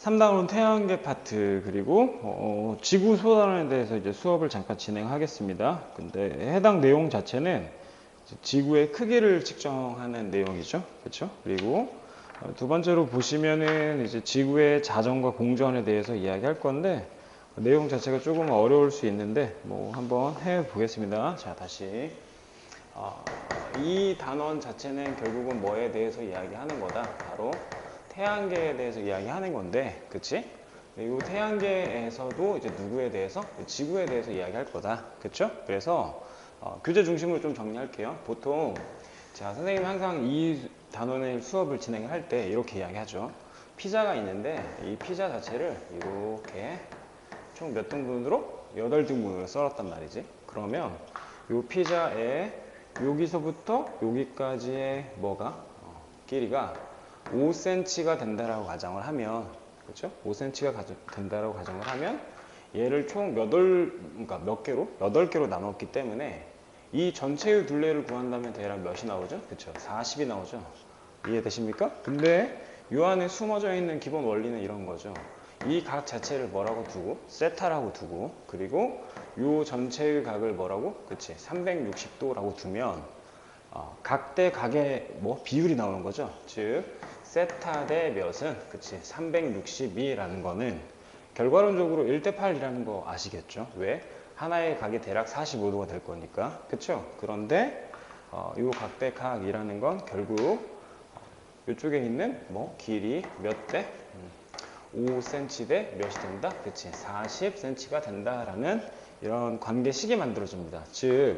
3단원 태양계 파트 그리고 지구 소단에 대해서 이제 수업을 잠깐 진행하겠습니다. 근데 해당 내용 자체는 지구의 크기를 측정하는 내용이죠. 그렇죠? 그리고 두 번째로 보시면은 이제 지구의 자전과 공전에 대해서 이야기할 건데 내용 자체가 조금 어려울 수 있는데 뭐 한번 해 보겠습니다. 자, 다시 이 단원 자체는 결국은 뭐에 대해서 이야기하는 거다. 바로 태양계에 대해서 이야기하는 건데, 그치? 이 태양계에서도 이제 누구에 대해서? 지구에 대해서 이야기할 거다. 그쵸? 그래서 교재 중심으로 좀 정리할게요. 보통 자, 선생님이 항상 이 단원의 수업을 진행할 때 이렇게 이야기하죠. 피자가 있는데 이 피자 자체를 이렇게 총 몇 등분으로? 8등분으로 썰었단 말이지. 그러면 이 피자에 여기서부터 여기까지의 뭐가? 길이가 5cm가 된다라고 가정을 하면, 그렇죠? 5cm가 된다라고 가정을 하면 얘를 총 그러니까 몇 개로? 8개로 나눴기 때문에 이 전체의 둘레를 구한다면 대략 몇이 나오죠? 그렇죠? 40이 나오죠. 이해되십니까? 근데 이 안에 숨어져 있는 기본 원리는 이런 거죠. 이 각 자체를 뭐라고 두고? 세타라고 두고, 그리고 이 전체의 각을 뭐라고? 그치? 360도라고 두면 각 대 각의 뭐 비율이 나오는 거죠. 즉 세타 대 몇은 그치 360이라는 거는 결과론적으로 1대 8이라는 거 아시겠죠? 왜? 하나의 각이 대략 45도가 될 거니까. 그쵸? 그런데 이 각 대 각이라는 건 결국 이쪽에 있는 뭐 길이 몇 대? 5cm 대 몇이 된다? 그치? 40cm가 된다라는 이런 관계식이 만들어집니다. 즉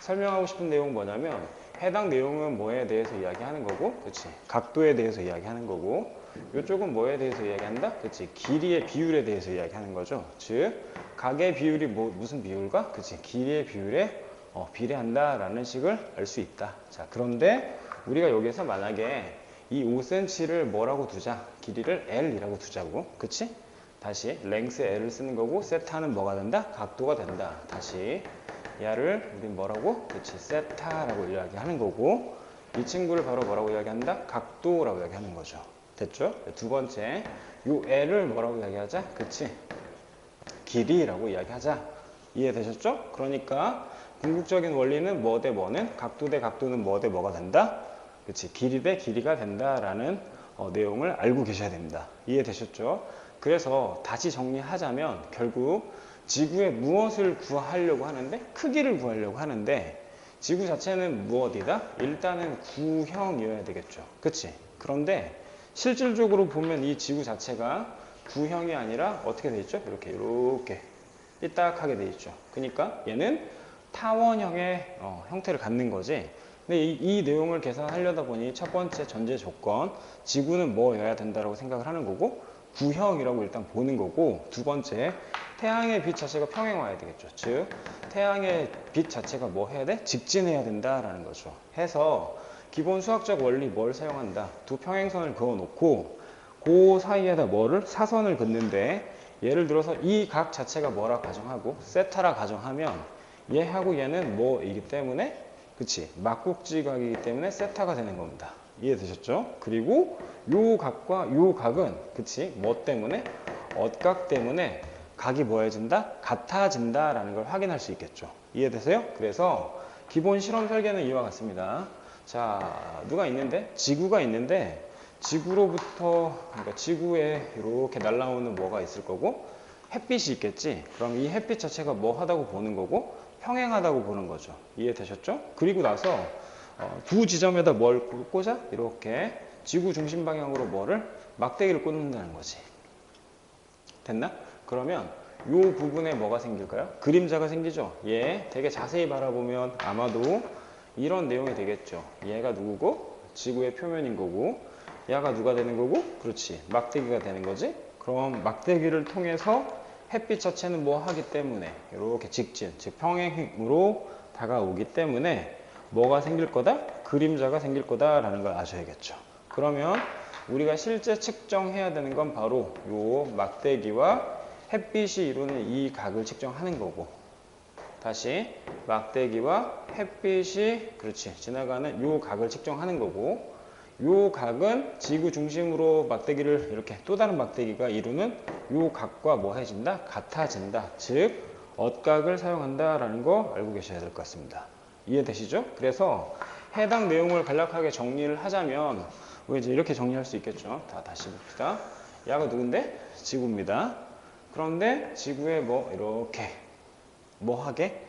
설명하고 싶은 내용은 뭐냐면 해당 내용은 뭐에 대해서 이야기하는 거고, 그치? 각도에 대해서 이야기하는 거고, 이쪽은 뭐에 대해서 이야기한다? 그치? 길이의 비율에 대해서 이야기하는 거죠. 즉 각의 비율이 무슨 비율과? 그치? 길이의 비율에 비례한다라는 식을 알 수 있다. 자, 그런데 우리가 여기서 만약에 이 5cm를 뭐라고 두자? 길이를 L이라고 두자고. 그치? 다시 랭스 L을 쓰는 거고 세타는 뭐가 된다? 각도가 된다. 다시 얘를 우리 뭐라고? 그치? 세타라고 이야기하는 거고 이 친구를 바로 뭐라고 이야기한다? 각도라고 이야기하는 거죠. 됐죠? 두 번째 요 L을 뭐라고 이야기하자? 그치? 길이라고 이야기하자. 이해되셨죠? 그러니까 궁극적인 원리는 뭐 대 뭐는? 각도 대 각도는 뭐 대 뭐가 된다? 그치? 길이 대 길이가 된다라는 내용을 알고 계셔야 됩니다. 이해되셨죠? 그래서 다시 정리하자면 결국 지구의 무엇을 구하려고 하는데? 크기를 구하려고 하는데 지구 자체는 무엇이다? 일단은 구형이어야 되겠죠. 그치? 그런데 실질적으로 보면 이 지구 자체가 구형이 아니라 어떻게 돼 있죠? 이렇게 삐딱하게 돼 있죠. 그러니까 얘는 타원형의 형태를 갖는 거지. 근데 이 내용을 계산하려다 보니 첫 번째 전제 조건 지구는 뭐여야 된다라고 생각을 하는 거고 구형이라고 일단 보는 거고 두 번째 태양의 빛 자체가 평행 와야 되겠죠. 즉 태양의 빛 자체가 뭐 해야 돼? 직진해야 된다라는 거죠. 해서 기본 수학적 원리 뭘 사용한다? 두 평행선을 그어 놓고 그 사이에다 뭐를? 사선을 긋는데 예를 들어서 이 각 자체가 뭐라 가정하고 세타라 가정하면 얘하고 얘는 뭐이기 때문에 그치? 막국지각이기 때문에 세타가 되는 겁니다. 이해되셨죠? 그리고 요 각과 요 각은 그치? 뭐 때문에? 엇각 때문에 각이 뭐해진다? 같아진다라는 걸 확인할 수 있겠죠. 이해되세요? 그래서 기본 실험 설계는 이와 같습니다. 자, 누가 있는데? 지구가 있는데 지구로부터 그러니까 지구에 이렇게 날아오는 뭐가 있을 거고 햇빛이 있겠지. 그럼 이 햇빛 자체가 뭐 하다고 보는 거고 평행하다고 보는 거죠. 이해되셨죠? 그리고 나서 두 지점에다 뭘 꽂아? 이렇게 지구 중심 방향으로 뭐를? 막대기를 꽂는다는 거지. 됐나? 그러면 이 부분에 뭐가 생길까요? 그림자가 생기죠. 얘 되게 자세히 바라보면 아마도 이런 내용이 되겠죠. 얘가 누구고? 지구의 표면인 거고 얘가 누가 되는 거고? 그렇지. 막대기가 되는 거지. 그럼 막대기를 통해서 햇빛 자체는 뭐 하기 때문에 이렇게 직진, 즉 평행으로 다가오기 때문에 뭐가 생길 거다? 그림자가 생길 거다라는 걸 아셔야겠죠. 그러면 우리가 실제 측정해야 되는 건 바로 요 막대기와 햇빛이 이루는 이 각을 측정하는 거고 다시 막대기와 햇빛이 그렇지 지나가는 요 각을 측정하는 거고 요 각은 지구 중심으로 막대기를 이렇게 또 다른 막대기가 이루는 요 각과 뭐 해진다? 같아진다. 즉 엇각을 사용한다라는 거 알고 계셔야 될 것 같습니다. 이해되시죠? 그래서 해당 내용을 간략하게 정리를 하자면 우리 이제 이렇게 정리할 수 있겠죠. 다시 봅시다. 야가 누군데? 지구입니다. 그런데 지구에 뭐 이렇게 뭐 하게?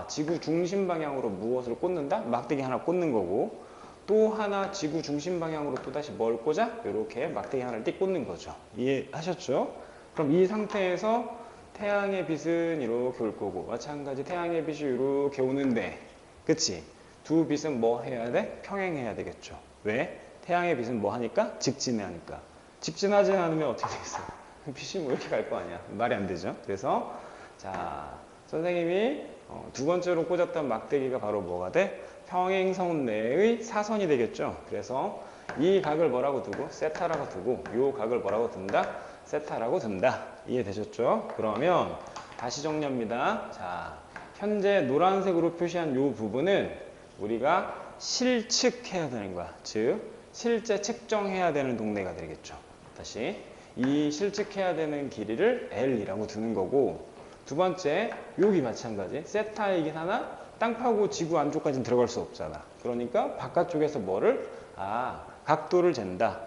지구 중심 방향으로 무엇을 꽂는다? 막대기 하나 꽂는 거고, 또 하나 지구 중심 방향으로 또 다시 뭘 꽂아? 이렇게 막대기 하나를 띡 꽂는 거죠. 이해하셨죠? 그럼 이 상태에서 태양의 빛은 이렇게 올 거고, 마찬가지 태양의 빛이 이렇게 오는데, 그치? 두 빛은 뭐 해야 돼? 평행해야 되겠죠. 왜? 태양의 빛은 뭐 하니까? 직진하니까. 직진하지 않으면 어떻게 되겠어? 빛이 뭐 이렇게 갈 거 아니야. 말이 안 되죠. 그래서 자, 선생님이 두 번째로 꽂았던 막대기가 바로 뭐가 돼? 평행선 내의 사선이 되겠죠. 그래서 이 각을 뭐라고 두고? 세타라고 두고, 이 각을 뭐라고 둔다? 세타라고 둔다. 이해되셨죠? 그러면 다시 정리합니다. 자, 현재 노란색으로 표시한 이 부분은 우리가 실측해야 되는 거야. 즉 실제 측정해야 되는 동네가 되겠죠. 다시 이 실측해야 되는 길이를 L이라고 두는 거고, 두 번째 여기 마찬가지 세타이긴 하나 땅 파고 지구 안쪽까지는 들어갈 수 없잖아. 그러니까 바깥쪽에서 뭐를? 각도를 잰다.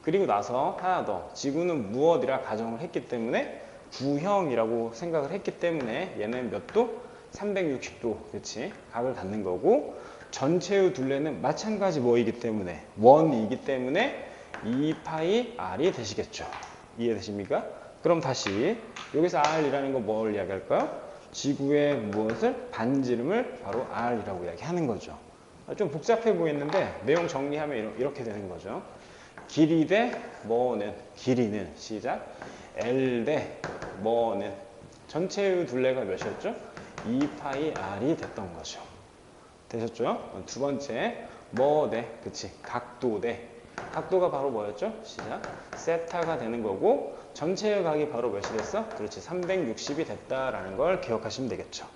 그리고 나서 하나 더, 지구는 무엇이라 가정을 했기 때문에 구형이라고 생각을 했기 때문에 얘는 몇 도? 360도, 그렇지? 각을 갖는 거고, 전체의 둘레는 마찬가지 뭐이기 때문에 원이기 때문에 2파이 R이 되시겠죠. 이해되십니까? 그럼 다시 여기서 R이라는 건 뭘 이야기할까요? 지구의 무엇을? 반지름을 바로 R이라고 이야기하는 거죠. 좀 복잡해 보이는데 내용 정리하면 이렇게 되는 거죠. 길이 대 뭐는? 길이는 시작. L 대 뭐는? 전체의 둘레가 몇이었죠? 2파이 R이 됐던 거죠. 되셨죠? 두 번째 뭐 대? 그치? 각도 대. 각도가 바로 뭐였죠? 시작. 세타가 되는 거고, 전체의 각이 바로 몇이 됐어? 그렇지. 360이 됐다라는 걸 기억하시면 되겠죠.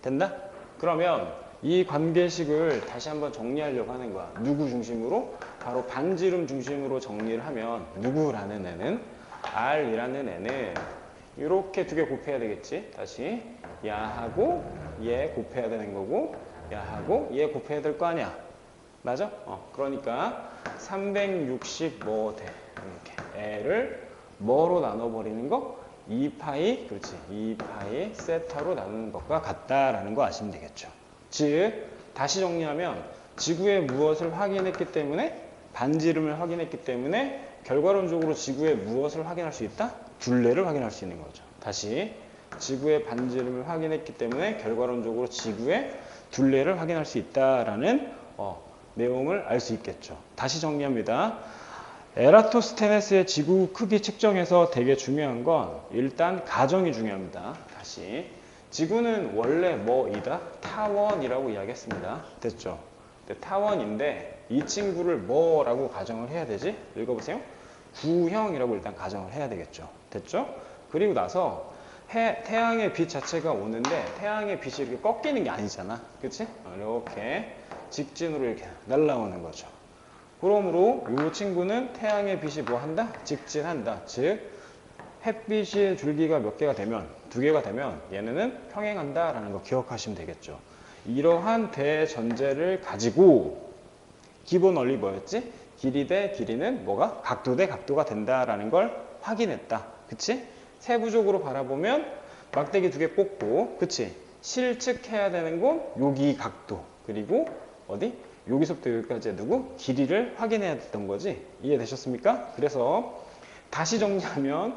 됐나? 그러면 이 관계식을 다시 한번 정리하려고 하는 거야. 누구 중심으로? 바로 반지름 중심으로 정리를 하면 누구라는 애는? R이라는 애는 이렇게 두 개 곱해야 되겠지. 다시 야하고 얘 곱해야 되는 거고, 야하고 얘 곱해야 될 거 아니야. 맞아? 그러니까 360 뭐 돼? 이렇게 L을 뭐로 나눠버리는 거? 2파이, 그렇지. 2파이 세타로 나누는 것과 같다라는 거 아시면 되겠죠. 즉, 다시 정리하면 지구의 무엇을 확인했기 때문에, 반지름을 확인했기 때문에 결과론적으로 지구의 무엇을 확인할 수 있다? 둘레를 확인할 수 있는 거죠. 다시 지구의 반지름을 확인했기 때문에 결과론적으로 지구의 둘레를 확인할 수 있다라는 내용을 알 수 있겠죠. 다시 정리합니다. 에라토스테네스의 지구 크기 측정에서 되게 중요한 건 일단 가정이 중요합니다. 다시 지구는 원래 뭐이다? 타원이라고 이야기했습니다. 됐죠? 타원인데 이 친구를 뭐라고 가정을 해야 되지? 읽어보세요. 구형이라고 일단 가정을 해야 되겠죠. 됐죠? 그리고 나서 태양의 빛 자체가 오는데 태양의 빛이 이렇게 꺾이는 게 아니잖아. 그치? 이렇게 직진으로 이렇게 날아오는 거죠. 그러므로 이 친구는 태양의 빛이 뭐 한다? 직진한다. 즉 햇빛의 줄기가 몇 개가 되면, 두 개가 되면 얘네는 평행한다라는 거 기억하시면 되겠죠. 이러한 대전제를 가지고 기본 원리 뭐였지? 길이 대 길이는 뭐가? 각도 대 각도가 된다라는 걸 확인했다. 그치? 세부적으로 바라보면 막대기 두 개 꽂고, 그치? 실측해야 되는 건 여기 각도, 그리고 어디? 여기서부터 여기까지의 누구? 길이를 확인해야 됐던 거지. 이해되셨습니까? 그래서 다시 정리하면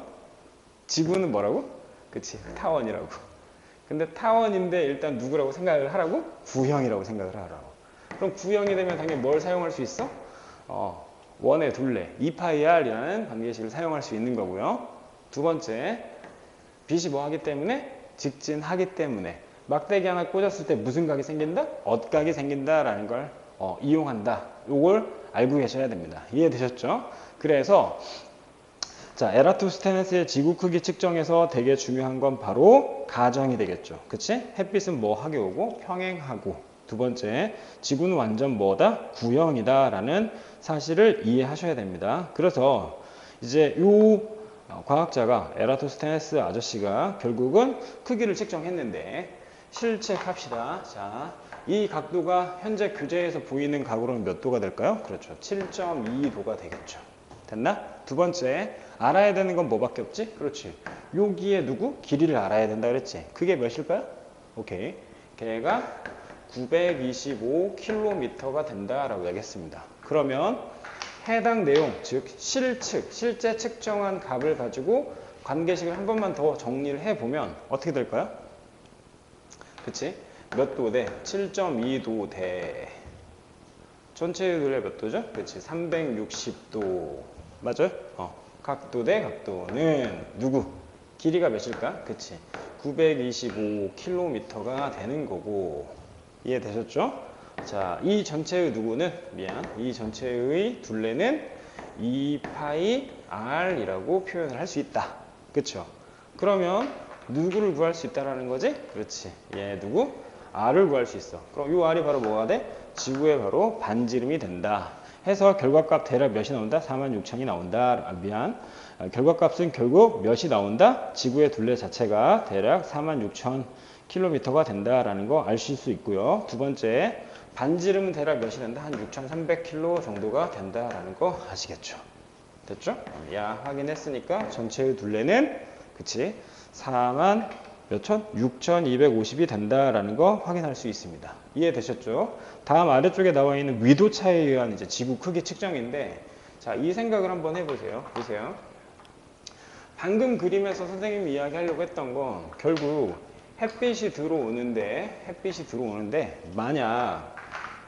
지구는 뭐라고? 그치? 타원이라고. 근데 타원인데 일단 누구라고 생각을 하라고? 구형이라고 생각을 하라고. 그럼 구형이 되면 당연히 뭘 사용할 수 있어? 원의 둘레, 2파이R이라는 관계식을 사용할 수 있는 거고요. 두 번째, 빛이 뭐 하기 때문에? 직진하기 때문에. 막대기 하나 꽂았을 때 무슨 각이 생긴다? 엇각이 생긴다라는 걸 이용한다. 요걸 알고 계셔야 됩니다. 이해되셨죠? 그래서 자, 에라토스테네스의 지구 크기 측정에서 되게 중요한 건 바로 가정이 되겠죠. 그치? 햇빛은 뭐 하게 오고? 평행하고. 두 번째, 지구는 완전 뭐다? 구형이다 라는 사실을 이해하셔야 됩니다. 그래서 이제 요 과학자가 에라토스테네스 아저씨가 결국은 크기를 측정했는데 실측합시다. 자, 이 각도가 현재 교재에서 보이는 각으로는 몇 도가 될까요? 그렇죠. 7.2도가 되겠죠. 됐나? 두 번째, 알아야 되는 건 뭐밖에 없지? 그렇지. 여기에 누구? 길이를 알아야 된다 그랬지. 그게 몇일까요? 오케이. 걔가 925km가 된다라고 얘기했습니다. 그러면 해당 내용, 즉 실측, 실제 측정한 값을 가지고 관계식을 한 번만 더 정리를 해보면 어떻게 될까요? 그치? 몇 도 대? 7.2도 대 전체 둘의 몇 도죠? 그치? 360도 맞아요? 각도 대 각도는 누구? 길이가 몇일까? 그치? 925km가 되는 거고 이해되셨죠? 자, 이 전체의 누구는 이 전체의 둘레는 2파이 r이라고 표현을 할 수 있다. 그쵸? 그러면 누구를 구할 수 있다라는 거지? 그렇지. 얘 누구? r을 구할 수 있어. 그럼 이 r이 바로 뭐가 돼? 지구의 바로 반지름이 된다. 해서 결과값 대략 몇이 나온다? 46,000이 나온다. 결과값은 결국 몇이 나온다? 지구의 둘레 자체가 대략 46,000km가 된다라는 거 아실 수 있고요. 두 번째, 반지름은 대략 몇이 된다? 한 6,300km 정도가 된다라는 거 아시겠죠? 됐죠? 야, 확인했으니까 전체의 둘레는 그치? 4만 몇천? 6,250이 된다라는 거 확인할 수 있습니다. 이해되셨죠? 다음 아래쪽에 나와 있는 위도차에 의한 이제 지구 크기 측정인데, 자, 이 생각을 한번 해보세요. 보세요. 방금 그림에서 선생님이 이야기하려고 했던 건 결국 햇빛이 들어오는데 만약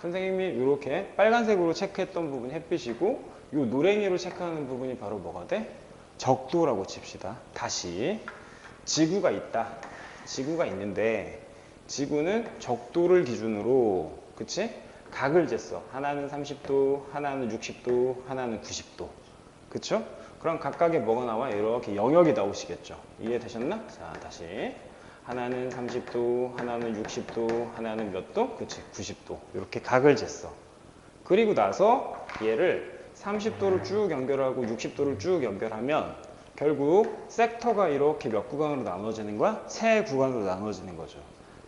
선생님이 이렇게 빨간색으로 체크했던 부분이 햇빛이고 이 노랭이로 체크하는 부분이 바로 뭐가 돼? 적도라고 칩시다. 다시 지구가 있다. 지구가 있는데 지구는 적도를 기준으로 그치? 각을 쟀어. 하나는 30도, 하나는 60도, 하나는 90도. 그쵸? 그럼 각각의 뭐가 나와? 이렇게 영역이 나오시겠죠. 이해되셨나? 자, 다시. 하나는 30도, 하나는 60도, 하나는 몇 도? 그치, 90도. 이렇게 각을 쟀어. 그리고 나서 얘를 30도를 쭉 연결하고 60도를 쭉 연결하면 결국 섹터가 이렇게 몇 구간으로 나눠지는 거야? 세 구간으로 나눠지는 거죠.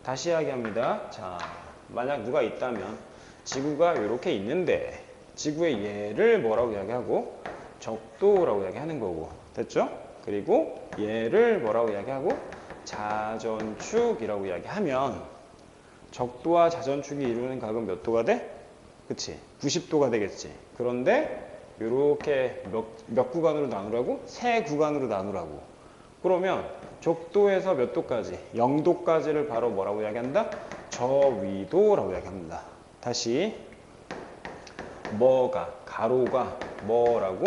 다시 이야기합니다. 자, 만약 누가 있다면 지구가 이렇게 있는데 지구의 얘를 뭐라고 이야기하고? 적도라고 이야기하는 거고. 됐죠? 그리고 얘를 뭐라고 이야기하고? 자전축이라고 이야기하면 적도와 자전축이 이루는 각은 몇 도가 돼? 그치? 90도가 되겠지. 그런데 이렇게 몇 구간으로 나누라고? 세 구간으로 나누라고. 그러면 적도에서 몇 도까지? 0도까지를 바로 뭐라고 이야기한다? 저위도라고 이야기합니다. 다시 뭐가, 가로가 뭐라고?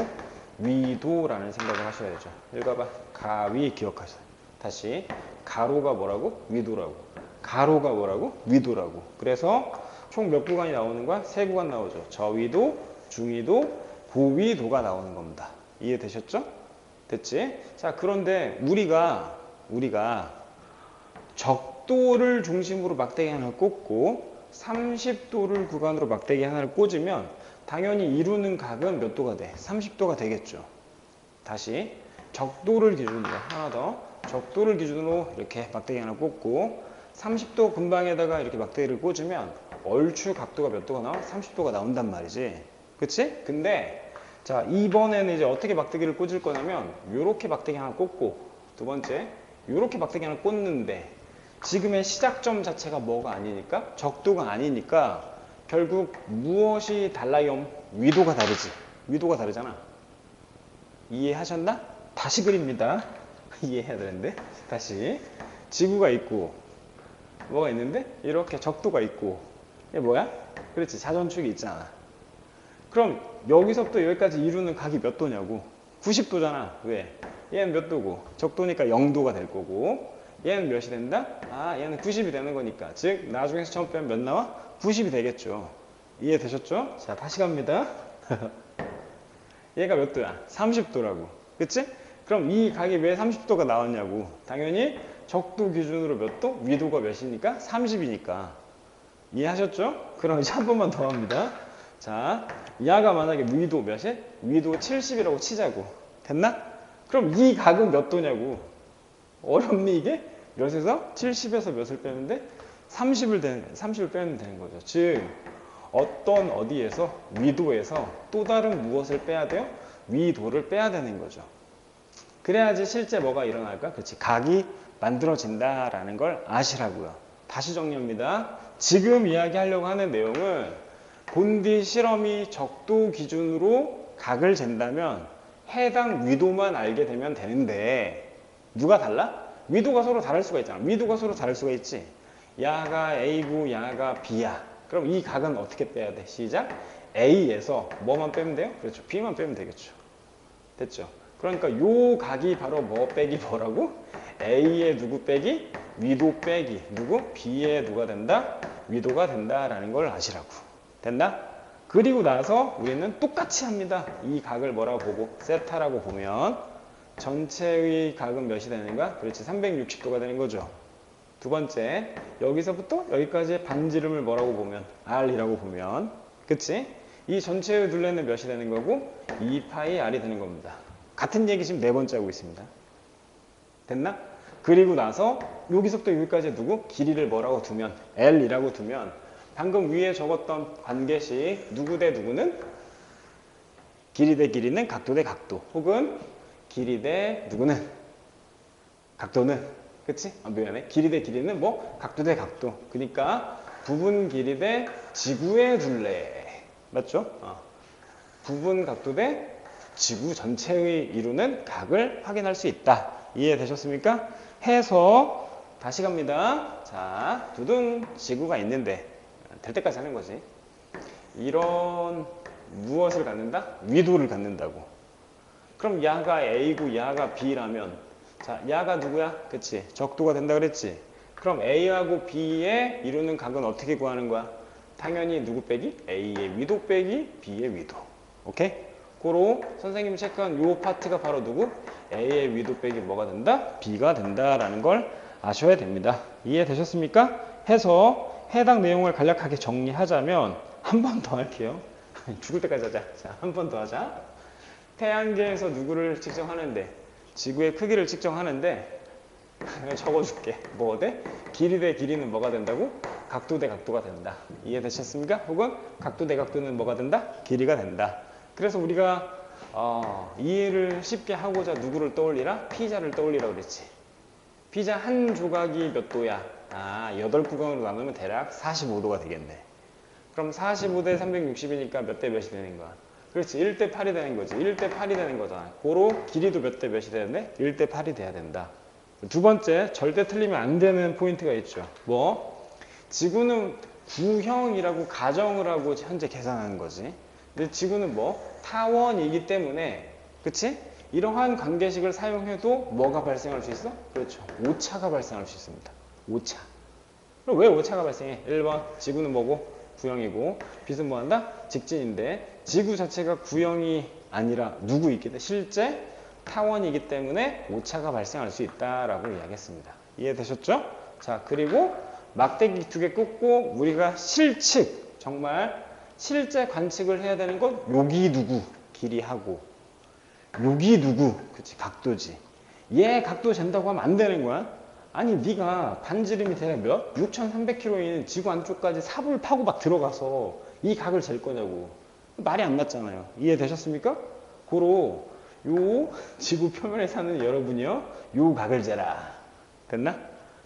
위도라는 생각을 하셔야죠. 읽어봐. 가위 기억하세요. 다시 가로가 뭐라고? 위도라고. 가로가 뭐라고? 위도라고. 그래서 총 몇 구간이 나오는 거야? 세 구간 나오죠. 저위도, 중위도, 고위도가 나오는 겁니다. 이해되셨죠? 됐지? 자, 그런데 우리가 적도를 중심으로 막대기 하나를 꽂고 30도를 구간으로 막대기 하나를 꽂으면 당연히 이루는 각은 몇 도가 돼? 30도가 되겠죠. 다시 적도를 기준으로 하나 더 적도를 기준으로 이렇게 막대기 하나 꽂고 30도 근방에다가 이렇게 막대기를 꽂으면 얼추 각도가 몇 도가 나와? 30도가 나온단 말이지. 그치? 근데 자, 이번에는 이제 어떻게 막대기를 꽂을 거냐면 요렇게 막대기 하나 꽂고 두 번째 요렇게 막대기 하나 꽂는데 지금의 시작점 자체가 뭐가 아니니까 적도가 아니니까 결국 무엇이 달라요? 위도가 다르지. 위도가 다르잖아. 이해하셨나? 다시 그립니다. 이해해야 되는데. 다시. 지구가 있고 뭐가 있는데 이렇게 적도가 있고 이게 뭐야? 그렇지. 자전축이 있잖아. 그럼 여기서부터 여기까지 이루는 각이 몇 도냐고. 90도잖아. 왜? 얘는 몇 도고 적도니까 0도가 될 거고 얘는 몇이 된다? 아, 얘는 90이 되는 거니까. 즉 나중에서 처음 빼면 몇 나와? 90이 되겠죠. 이해되셨죠? 자, 다시 갑니다. 얘가 몇 도야? 30도라고. 그치? 그럼 이 각이 왜 30도가 나왔냐고. 당연히 적도 기준으로 몇 도? 위도가 몇이니까? 30이니까. 이해하셨죠? 그럼 이제 한 번만 더 합니다. 자, 야가 만약에 위도 몇이? 위도 70이라고 치자고. 됐나? 그럼 이 각은 몇 도냐고. 어렵니 이게? 몇에서? 70에서 몇을 빼는데? 30을 빼면 되는 거죠. 즉, 어떤 어디에서? 위도에서 또 다른 무엇을 빼야 돼요? 위도를 빼야 되는 거죠. 그래야지 실제 뭐가 일어날까? 그렇지. 각이 만들어진다라는 걸 아시라고요. 다시 정리합니다. 지금 이야기하려고 하는 내용은 본디 실험이 적도 기준으로 각을 잰다면 해당 위도만 알게 되면 되는데 누가 달라? 위도가 서로 다를 수가 있잖아. 위도가 서로 다를 수가 있지. 야가 A고 야가 B야. 그럼 이 각은 어떻게 빼야 돼? 시작. A에서 뭐만 빼면 돼요? 그렇죠. B만 빼면 되겠죠. 됐죠? 그러니까 요 각이 바로 뭐 빼기 뭐라고? A의 누구 빼기? 위도 빼기 누구? B의 누가 된다? 위도가 된다라는 걸 아시라고. 됐나? 그리고 나서 우리는 똑같이 합니다. 이 각을 뭐라고 보고? 세타라고 보면 전체의 각은 몇이 되는 거야? 그렇지. 360도가 되는 거죠. 두 번째, 여기서부터 여기까지의 반지름을 뭐라고 보면? R이라고 보면. 그치? 이 전체의 둘레는 몇이 되는 거고? 2파이 R이 되는 겁니다. 같은 얘기 지금 네 번째 하고 있습니다. 됐나? 그리고 나서 여기서부터 여기까지 누구? 길이를 뭐라고 두면? L이라고 두면 방금 위에 적었던 관계식 누구 대 누구는? 길이 대 길이는 각도 대 각도 혹은 길이 대 누구는? 각도는? 그치? 미안해. 길이 대 길이는 뭐? 각도 대 각도. 그러니까 부분 길이 대 지구의 둘레. 맞죠? 부분 각도 대 지구 전체의 이루는 각을 확인할 수 있다. 이해되셨습니까? 해서 다시 갑니다. 자, 두둥 지구가 있는데 될 때까지 하는 거지. 이런 무엇을 갖는다? 위도를 갖는다고. 그럼 야가 A고 야가 B라면 자, 야가 누구야? 그치? 적도가 된다 그랬지? 그럼 A하고 B의 이루는 각은 어떻게 구하는 거야? 당연히 누구 빼기? A의 위도 빼기 B의 위도. 오케이? 고로 선생님이 체크한 요 파트가 바로 누구? A의 위도 빼기 뭐가 된다? B가 된다라는 걸 아셔야 됩니다. 이해되셨습니까? 해서 해당 내용을 간략하게 정리하자면 한 번 더 할게요. 죽을 때까지 하자. 자, 한 번 더 하자. 태양계에서 누구를 측정하는데 지구의 크기를 측정하는데 적어줄게. 뭐 돼? 길이 대 길이는 뭐가 된다고? 각도 대 각도가 된다. 이해되셨습니까? 혹은 각도 대 각도는 뭐가 된다? 길이가 된다. 그래서 우리가 이해를 쉽게 하고자 누구를 떠올리라? 피자를 떠올리라 그랬지. 피자 한 조각이 몇 도야? 8구간으로 나누면 대략 45도가 되겠네. 그럼 45 대 360이니까 몇 대 몇이 되는 거야? 그렇지. 1대 8이 되는 거지. 1대 8이 되는 거잖아. 고로 길이도 몇 대 몇이 되는데? 1대 8이 돼야 된다. 두 번째, 절대 틀리면 안 되는 포인트가 있죠. 뭐? 지구는 구형이라고 가정을 하고 현재 계산하는 거지. 근데 지구는 뭐? 타원이기 때문에, 그치? 이러한 관계식을 사용해도 뭐가 발생할 수 있어? 그렇죠. 오차가 발생할 수 있습니다. 오차. 그럼 왜 오차가 발생해? 1번, 지구는 뭐고? 구형이고, 빛은 뭐 한다? 직진인데, 지구 자체가 구형이 아니라 누구이기 때문에 실제 타원이기 때문에 오차가 발생할 수 있다라고 이야기했습니다. 이해되셨죠? 자, 그리고 막대기 2개 꽂고 우리가 실측, 정말 실제 관측을 해야 되는 건 여기 누구, 길이하고 여기 누구, 그치, 각도지. 얘 각도 잰다고 하면 안 되는 거야. 아니 네가 반지름이 대략 몇? 6,300km인 지구 안쪽까지 삽을 파고 막 들어가서 이 각을 잴 거냐고. 말이 안 맞잖아요. 이해되셨습니까? 고로 요 지구 표면에 사는 여러분이요, 요 각을 재라. 됐나?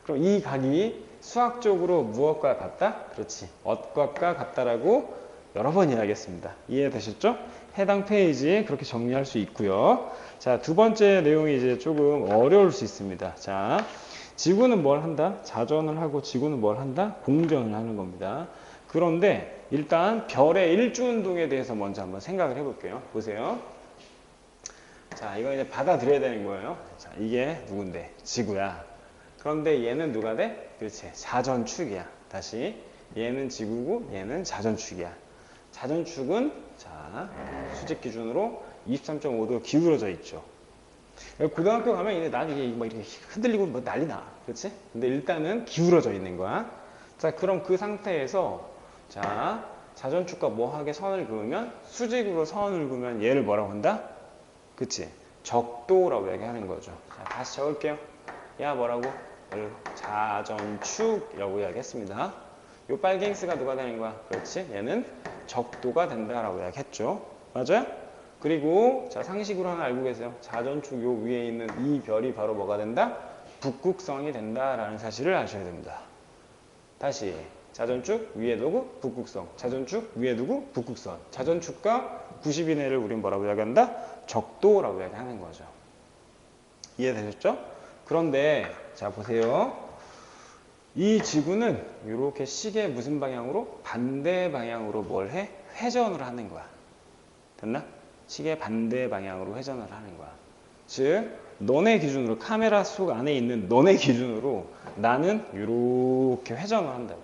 그럼 이 각이 수학적으로 무엇과 같다? 그렇지. 엇각과 같다라고 여러 번 이야기했습니다. 이해되셨죠? 해당 페이지 그렇게 정리할 수 있고요. 자, 두 번째 내용이 이제 조금 어려울 수 있습니다. 자, 지구는 뭘 한다? 자전을 하고 지구는 뭘 한다? 공전을 하는 겁니다. 그런데 일단 별의 일주운동에 대해서 먼저 한번 생각을 해볼게요. 보세요. 자, 이거 이제 받아들여야 되는 거예요. 자, 이게 누군데? 지구야. 그런데 얘는 누가 돼? 그렇지. 자전축이야. 다시. 얘는 지구고 얘는 자전축이야. 자전축은 자, 수직 기준으로 23.5도 기울어져 있죠. 고등학교 가면 이제 나중에 막 이렇게 흔들리고 뭐 난리 나. 그렇지? 근데 일단은 기울어져 있는 거야. 자, 그럼 그 상태에서 자, 자전축과 뭐하게 선을 그으면 수직으로 선을 그으면 얘를 뭐라고 한다? 그치? 적도라고 얘기하는 거죠. 자, 다시 적을게요. 야, 뭐라고? 자전축이라고 이야기했습니다. 요 빨갱이스가 누가 되는 거야? 그렇지? 얘는 적도가 된다라고 이야기했죠. 맞아요? 그리고 자, 상식으로 하나 알고 계세요. 자전축 요 위에 있는 이 별이 바로 뭐가 된다? 북극성이 된다라는 사실을 아셔야 됩니다. 다시 자전축 위에 누구? 북극성. 자전축 위에 누구? 북극선. 자전축과 90인의를 우린 뭐라고 이야기한다? 적도라고 이야기하는 거죠. 이해되셨죠? 그런데 자 보세요. 이 지구는 이렇게 시계 무슨 방향으로? 반대 방향으로 뭘 해? 회전을 하는 거야. 됐나? 시계 반대 방향으로 회전을 하는 거야. 즉 너네 기준으로 카메라 속 안에 있는 너네 기준으로 나는 이렇게 회전을 한다고.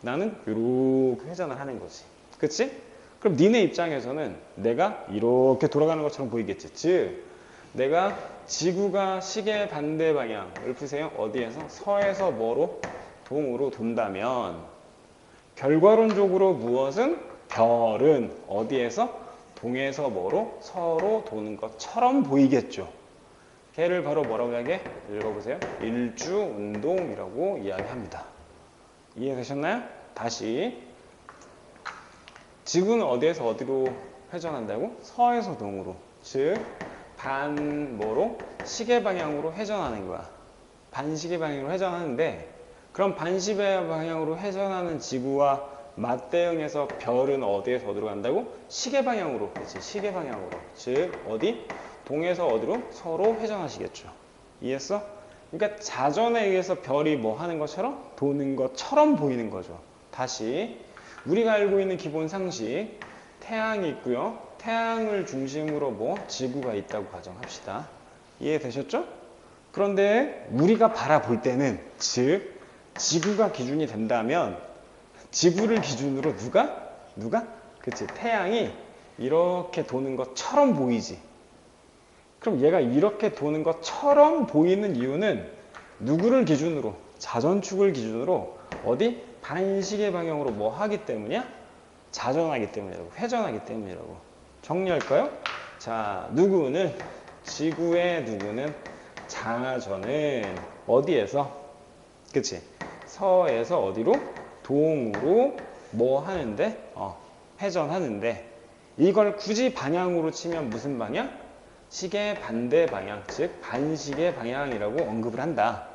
나는 이렇게 회전을 하는 거지. 그치? 그럼 니네 입장에서는 내가 이렇게 돌아가는 것처럼 보이겠지. 즉 내가 지구가 시계 반대 방향을 보세요. 어디에서? 서에서 뭐로? 동으로 돈다면 결과론적으로 무엇은? 별은 어디에서? 동에서 뭐로? 서로 도는 것처럼 보이겠죠. 걔를 바로 뭐라고 이야기해? 읽어보세요. 일주운동이라고 이야기합니다. 이해되셨나요? 다시 지구는 어디에서 어디로 회전한다고? 서에서 동으로. 즉 반 뭐로? 시계 방향으로 회전하는 거야. 반시계 방향으로 회전하는데 그럼 반시계 방향으로 회전하는 지구와 맞대응해서 별은 어디에서 어디로 간다고? 시계 방향으로. 그렇지, 시계 방향으로. 즉 어디? 동에서 어디로? 서로 회전하시겠죠. 이해했어? 그러니까 자전에 의해서 별이 뭐 하는 것처럼? 도는 것처럼 보이는 거죠. 다시 우리가 알고 있는 기본 상식, 태양이 있고요. 태양을 중심으로 뭐? 지구가 있다고 가정합시다. 이해되셨죠? 그런데 우리가 바라볼 때는 즉 지구가 기준이 된다면 지구를 기준으로 누가? 그치, 태양이 이렇게 도는 것처럼 보이지. 그럼 얘가 이렇게 도는 것처럼 보이는 이유는 누구를 기준으로? 자전축을 기준으로 어디? 반시계 방향으로 뭐 하기 때문이야? 자전하기 때문이라고. 회전하기 때문이라고. 정리할까요? 자, 누구는? 지구의 누구는? 자전은 어디에서? 그치? 서에서 어디로? 동으로 뭐 하는데? 회전하는데 이걸 굳이 방향으로 치면 무슨 방향? 시계 반대 방향, 즉 반시계 방향이라고 언급을 한다.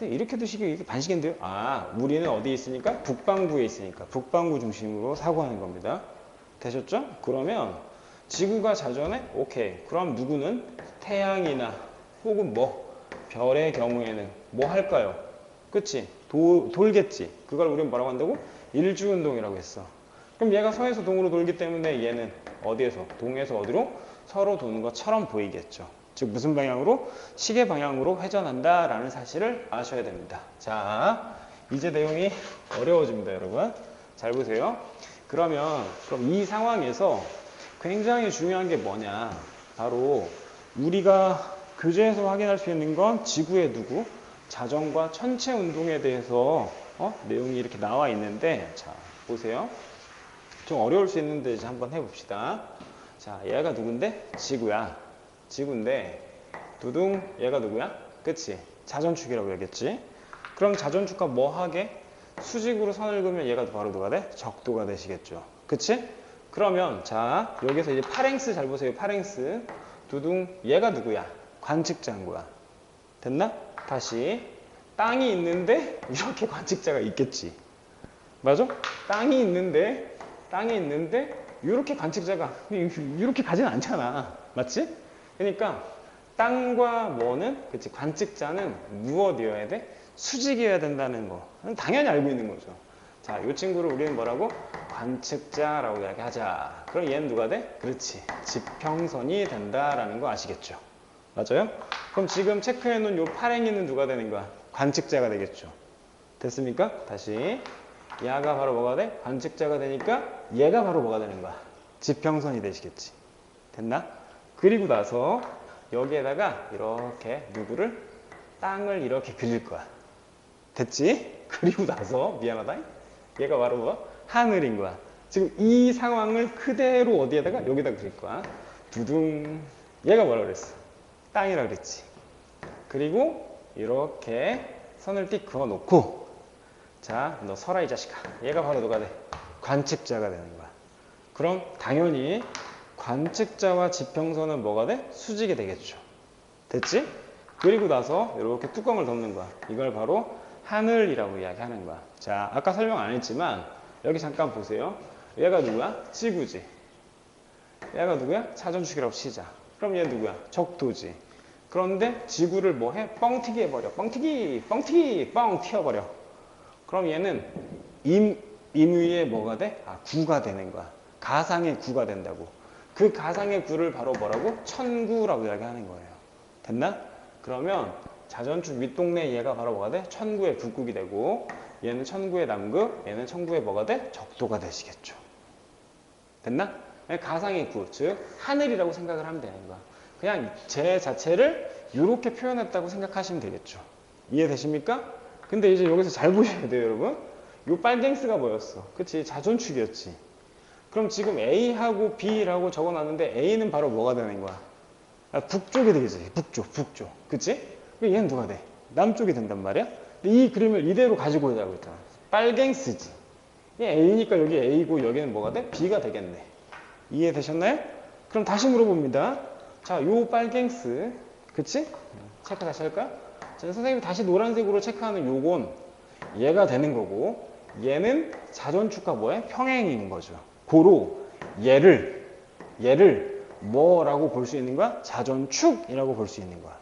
이렇게도 시계 이렇게 반시계인데요? 아, 우리는 어디에 있으니까? 북반구에 있으니까 북반구 중심으로 사고하는 겁니다. 되셨죠? 그러면 지구가 자전해? 오케이. 그럼 누구는? 태양이나 혹은 뭐? 별의 경우에는 뭐 할까요? 그치? 돌겠지. 그걸 우리는 뭐라고 한다고? 일주운동이라고 했어. 그럼 얘가 서에서 동으로 돌기 때문에 얘는 어디에서? 동에서 어디로? 서로 도는 것처럼 보이겠죠. 즉 무슨 방향으로? 시계 방향으로 회전한다라는 사실을 아셔야 됩니다. 자, 이제 내용이 어려워집니다, 여러분. 잘 보세요. 그럼 이 상황에서 굉장히 중요한 게 뭐냐? 바로 우리가 교재에서 확인할 수 있는 건 지구의 누구? 자전과 천체 운동에 대해서 내용이 이렇게 나와 있는데, 자 보세요. 좀 어려울 수 있는데 이제 한번 해봅시다. 자, 얘가 누군데? 지구야. 지구인데 두둥 얘가 누구야? 그치? 자전축이라고 얘기했지. 그럼 자전축과 뭐 하게? 수직으로 선을 그으면 얘가 바로 누가 돼? 적도가 되시겠죠. 그치? 그러면 자 여기서 이제 파랭스 잘 보세요. 파랭스 두둥 얘가 누구야? 관측자인 거야. 됐나? 다시 땅이 있는데 이렇게 관측자가 있겠지. 맞아? 땅이 있는데 이렇게 관측자가 이렇게 가진 않잖아. 맞지? 그러니까 땅과 뭐는 그치 관측자는 무엇이어야 돼? 수직이어야 된다는 거. 당연히 알고 있는 거죠. 자, 이 친구를 우리는 뭐라고? 관측자라고 이야기하자. 그럼 얘는 누가 돼? 그렇지. 지평선이 된다라는 거 아시겠죠? 맞아요? 그럼 지금 체크해 놓은 요 파랭이는 누가 되는 거야? 관측자가 되겠죠. 됐습니까? 다시. 얘가 바로 뭐가 돼? 관측자가 되니까 얘가 바로 뭐가 되는 거야? 지평선이 되시겠지. 됐나? 그리고 나서 여기에다가 이렇게 누구를? 땅을 이렇게 그릴 거야. 됐지? 그리고 나서 미안하다. 얘가 바로 뭐? 하늘인 거야. 지금 이 상황을 그대로 어디에다가? 여기다 그릴 거야. 두둥. 얘가 뭐라 그랬어? 땅이라 그랬지. 그리고 이렇게 선을 띡 그어 놓고, 자, 너 서라 이 자식아. 얘가 바로 누가 돼? 관측자가 되는 거야. 그럼 당연히 관측자와 지평선은 뭐가 돼? 수직이 되겠죠. 됐지? 그리고 나서 이렇게 뚜껑을 덮는 거야. 이걸 바로 하늘이라고 이야기하는 거야. 자, 아까 설명 안 했지만 여기 잠깐 보세요. 얘가 누구야? 지구지. 얘가 누구야? 자전축이라고 치자. 그럼 얘 누구야? 적도지. 그런데 지구를 뭐 해? 뻥튀기 해버려. 뻥튀기, 뻥튀기, 뻥 튀어버려. 그럼 얘는 임의의 뭐가 돼? 아, 구가 되는 거야. 가상의 구가 된다고. 그 가상의 구를 바로 뭐라고? 천구라고 이야기하는 거예요. 됐나? 그러면 자전축 윗동네 얘가 바로 뭐가 돼? 천구의 북극이 되고, 얘는 천구의 남극, 얘는 천구의 뭐가 돼? 적도가 되시겠죠. 됐나? 가상의 구, 즉 하늘이라고 생각을 하면 되는 거야. 그냥 제 자체를 이렇게 표현했다고 생각하시면 되겠죠. 이해되십니까? 근데 이제 여기서 잘 보셔야 돼요, 여러분. 요 빨갱스가 뭐였어? 그치? 자전축이었지. 그럼 지금 A하고 B라고 적어놨는데 A는 바로 뭐가 되는 거야? 아, 북쪽이 되겠지. 북쪽. 그치? 그럼 얘는 누가 돼? 남쪽이 된단 말이야? 근데 이 그림을 이대로 가지고 오자고 했잖아. 빨갱스지. 얘 A니까 여기 A고 여기는 뭐가 돼? B가 되겠네. 이해되셨나요? 그럼 다시 물어봅니다. 자, 요 빨갱스. 그치? 체크 다시 할까요? 자, 선생님이 다시 노란색으로 체크하는 요건 얘가 되는 거고, 얘는 자전축과 뭐에? 평행인 거죠. 고로 얘를 뭐라고 볼 수 있는 거야? 자전축이라고 볼 수 있는 거야.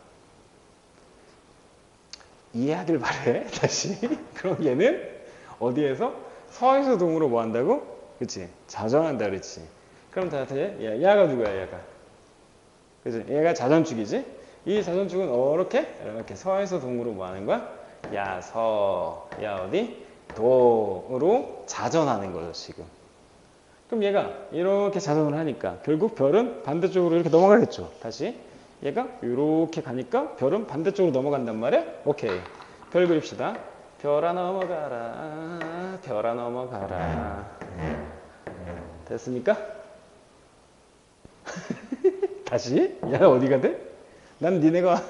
이해하길 바래. 다시. 그럼 얘는 어디에서? 서에서 동으로 뭐 한다고? 그치? 자전한다 그랬지. 그럼 다시 얘가 누구야? 얘가. 그치? 얘가 자전축이지? 이 자전축은 이렇게 서에서 동으로 뭐 하는 거야? 야, 서, 야, 어디? 도로 자전하는 거죠, 지금. 그럼 얘가 이렇게 자전을 하니까 결국 별은 반대쪽으로 이렇게 넘어가겠죠. 다시. 얘가 이렇게 가니까 별은 반대쪽으로 넘어간단 말이야? 오케이. 별 그립시다. 별아 넘어가라. 별아 넘어가라. 됐습니까? 다시. 얘가 어디가 돼? 난 니네가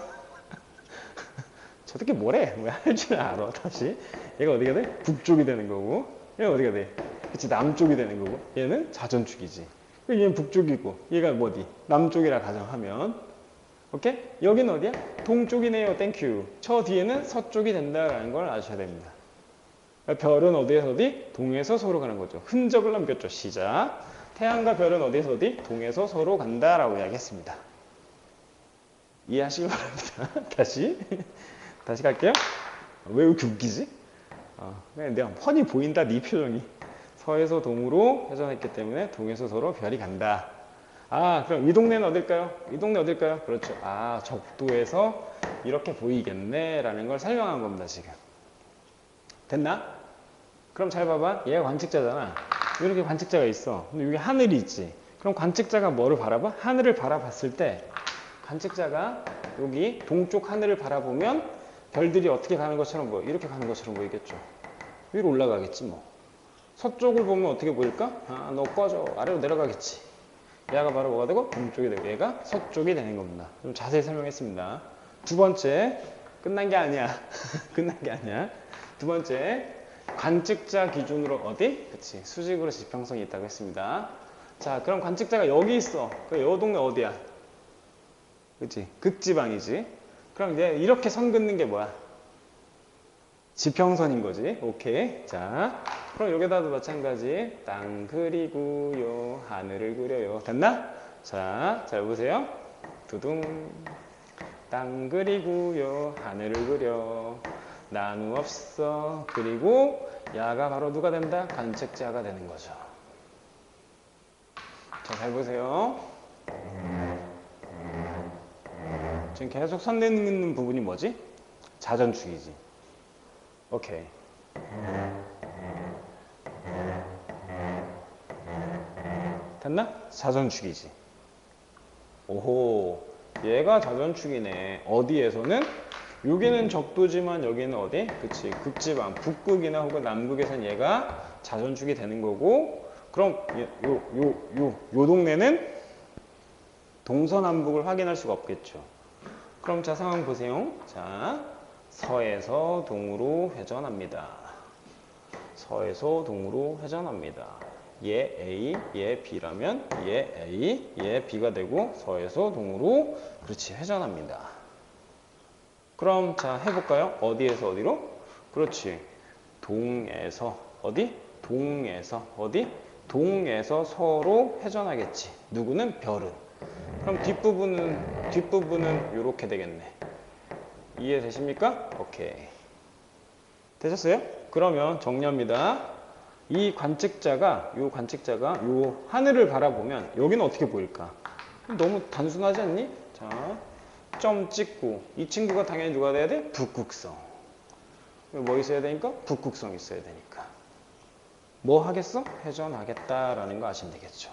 저 새끼 뭐래? 왜 할 줄 알아. 다시. 얘가 어디가 돼? 북쪽이 되는 거고, 얘가 어디가 돼? 그치, 남쪽이 되는 거고, 얘는 자전축이지. 얘는 북쪽이고, 얘가 어디? 남쪽이라 가정하면, 오케이? 여기는 어디야? 동쪽이네요. 땡큐. 저 뒤에는 서쪽이 된다라는 걸 아셔야 됩니다. 별은 어디에서 어디? 동에서 서로 가는 거죠. 흔적을 남겼죠. 시작. 태양과 별은 어디에서 어디? 동에서 서로 간다라고 이야기했습니다. 이해하시기 바랍니다. 다시 갈게요. 왜 이렇게 웃기지? 그냥 내가 훤히 보인다, 네 표정이. 서에서 동으로 회전했기 때문에 동에서 서로 별이 간다. 아, 그럼 이 동네는 어딜까요? 이 동네 어딜까요? 그렇죠. 아, 적도에서 이렇게 보이겠네 라는 걸 설명한 겁니다, 지금. 됐나? 그럼 잘 봐봐. 얘가 관측자잖아. 이렇게 관측자가 있어. 근데 여기 하늘이 있지. 그럼 관측자가 뭐를 바라봐? 하늘을 바라봤을 때 관측자가 여기 동쪽 하늘을 바라보면 별들이 어떻게 가는 것처럼 보여? 이렇게 가는 것처럼 보이겠죠. 위로 올라가겠지 뭐. 서쪽을 보면 어떻게 보일까? 아, 너 꺼져. 아래로 내려가겠지. 얘가 바로 뭐가 되고? 동쪽이 되고 얘가 서쪽이 되는 겁니다. 좀 자세히 설명했습니다. 두 번째, 끝난 게 아니야. 끝난 게 아니야. 두 번째, 관측자 기준으로 어디? 그치, 수직으로 지평선이 있다고 했습니다. 자, 그럼 관측자가 여기 있어. 그 요 동네 어디야? 그치, 극지방이지. 그럼 이제 이렇게 선 긋는 게 뭐야? 지평선인 거지. 오케이. 자, 그럼 여기다도 마찬가지. 땅 그리고요, 하늘을 그려요. 됐나? 자, 잘 보세요. 두둥. 땅 그리고요, 하늘을 그려. 나누 없어. 그리고 야가 바로 누가 된다? 관측자가 되는 거죠. 자, 잘 보세요. 지금 계속 선 내는 부분이 뭐지? 자전축이지. 오케이. 됐나? 자전축이지. 오호, 얘가 자전축이네. 어디에서는? 여기는 적도지만 여기는 어디? 그치, 극지방, 북극이나 혹은 남극에선 얘가 자전축이 되는 거고, 그럼 요 동네는 동서남북을 확인할 수가 없겠죠. 그럼 자, 상황 보세요. 자, 서에서 동으로 회전합니다. 서에서 동으로 회전합니다. 얘 A, 얘 B라면 얘 A, 얘 B가 되고 서에서 동으로 그렇지 회전합니다. 그럼 자 해볼까요? 어디에서 어디로? 그렇지. 동에서 어디? 동에서 어디? 동에서 서로 회전하겠지. 누구는? 별은. 그럼 뒷부분은 이렇게 되겠네. 이해되십니까? 오케이. 되셨어요? 그러면 정리합니다. 이 관측자가 요 하늘을 바라보면 여기는 어떻게 보일까? 너무 단순하지 않니? 자, 점 찍고 이 친구가 당연히 누가 돼야 돼? 북극성. 뭐 있어야 되니까? 북극성 있어야 되니까. 뭐 하겠어? 회전하겠다라는 거 아시면 되겠죠.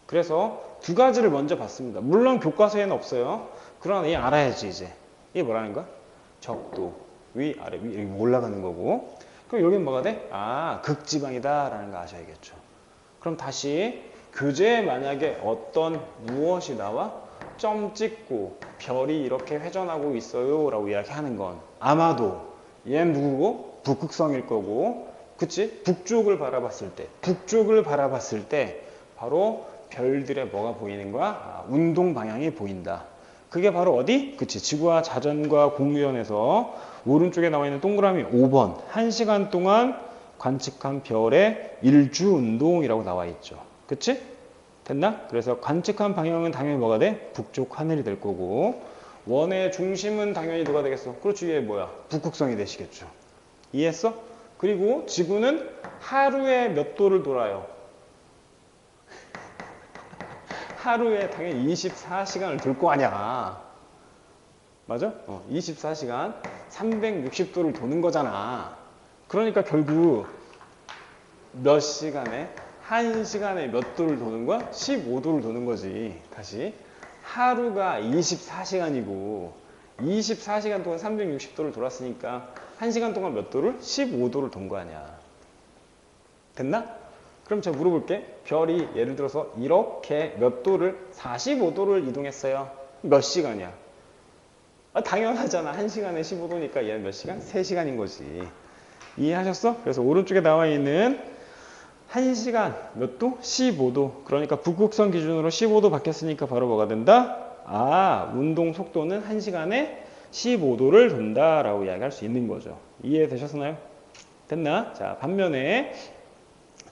그래서 두 가지를 먼저 봤습니다. 물론 교과서에는 없어요. 그러나 이 알아야지 이제. 이게 뭐라는 거야? 적도, 위, 아래, 위 이렇게 올라가는 거고. 그럼 여긴 뭐가 돼? 아, 극지방이다라는 거 아셔야겠죠. 그럼 다시 교재에 만약에 어떤 무엇이 나와? 점 찍고 별이 이렇게 회전하고 있어요 라고 이야기하는 건 아마도 얘는 누구고? 북극성일 거고, 그치? 북쪽을 바라봤을 때 바로 별들의 뭐가 보이는 거야? 아, 운동 방향이 보인다. 그게 바로 어디? 그치? 지구와 자전과 공유연에서 오른쪽에 나와 있는 동그라미 5번 1시간 동안 관측한 별의 일주 운동이라고 나와 있죠. 그치? 됐나? 그래서 관측한 방향은 당연히 뭐가 돼? 북쪽 하늘이 될 거고, 원의 중심은 당연히 누가 되겠어? 그렇지, 이게 뭐야? 북극성이 되시겠죠. 이해했어? 그리고 지구는 하루에 몇 도를 돌아요? 하루에 당연히 24시간을 돌 거 아니야. 맞아? 24시간 360도를 도는 거잖아. 그러니까 결국 몇 시간에? 1시간에 몇 도를 도는 거야? 15도를 도는 거지. 다시. 하루가 24시간이고 24시간 동안 360도를 돌았으니까 1시간 동안 몇 도를? 15도를 돈 거 아니야. 됐나? 그럼 제가 물어볼게. 별이 예를 들어서 이렇게 몇 도를? 45도를 이동했어요. 몇 시간이야? 아, 당연하잖아. 1시간에 15도니까 얘는 몇 시간? 3시간인 거지. 이해하셨어? 그래서 오른쪽에 나와 있는 1시간 몇 도? 15도. 그러니까 북극성 기준으로 15도 바뀌었으니까 바로 뭐가 된다? 아, 운동 속도는 1시간에 15도를 돈다라고 이야기할 수 있는 거죠. 이해되셨나요? 됐나? 자, 반면에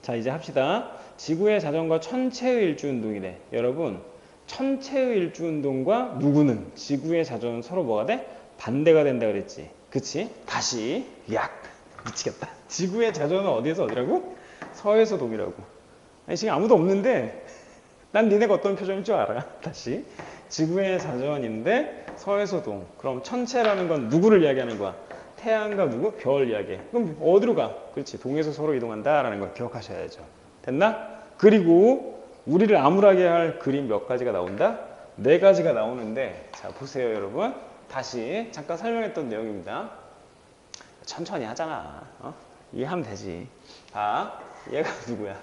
자, 이제 합시다. 지구의 자전과 천체의 일주운동이래. 여러분, 천체의 일주운동과 누구는? 지구의 자전은 서로 뭐가 돼? 반대가 된다 그랬지. 그치? 다시 약 미치겠다. 지구의 자전은 어디에서 어디라고? 서에서 동이라고. 아니, 지금 아무도 없는데 난 니네가 어떤 표정일 줄 알아. 다시 지구의 자전인데 서에서 동. 그럼 천체라는 건 누구를 이야기하는 거야? 태양과 누구? 별 이야기. 그럼 어디로 가? 그렇지. 동에서 서로 이동한다라는 걸 기억하셔야죠. 됐나? 그리고 우리를 암울하게 할 그림 몇 가지가 나온다? 4가지가 나오는데, 자 보세요 여러분. 다시 잠깐 설명했던 내용입니다. 천천히 하잖아. 이해하면 되지. 자, 얘가 누구야?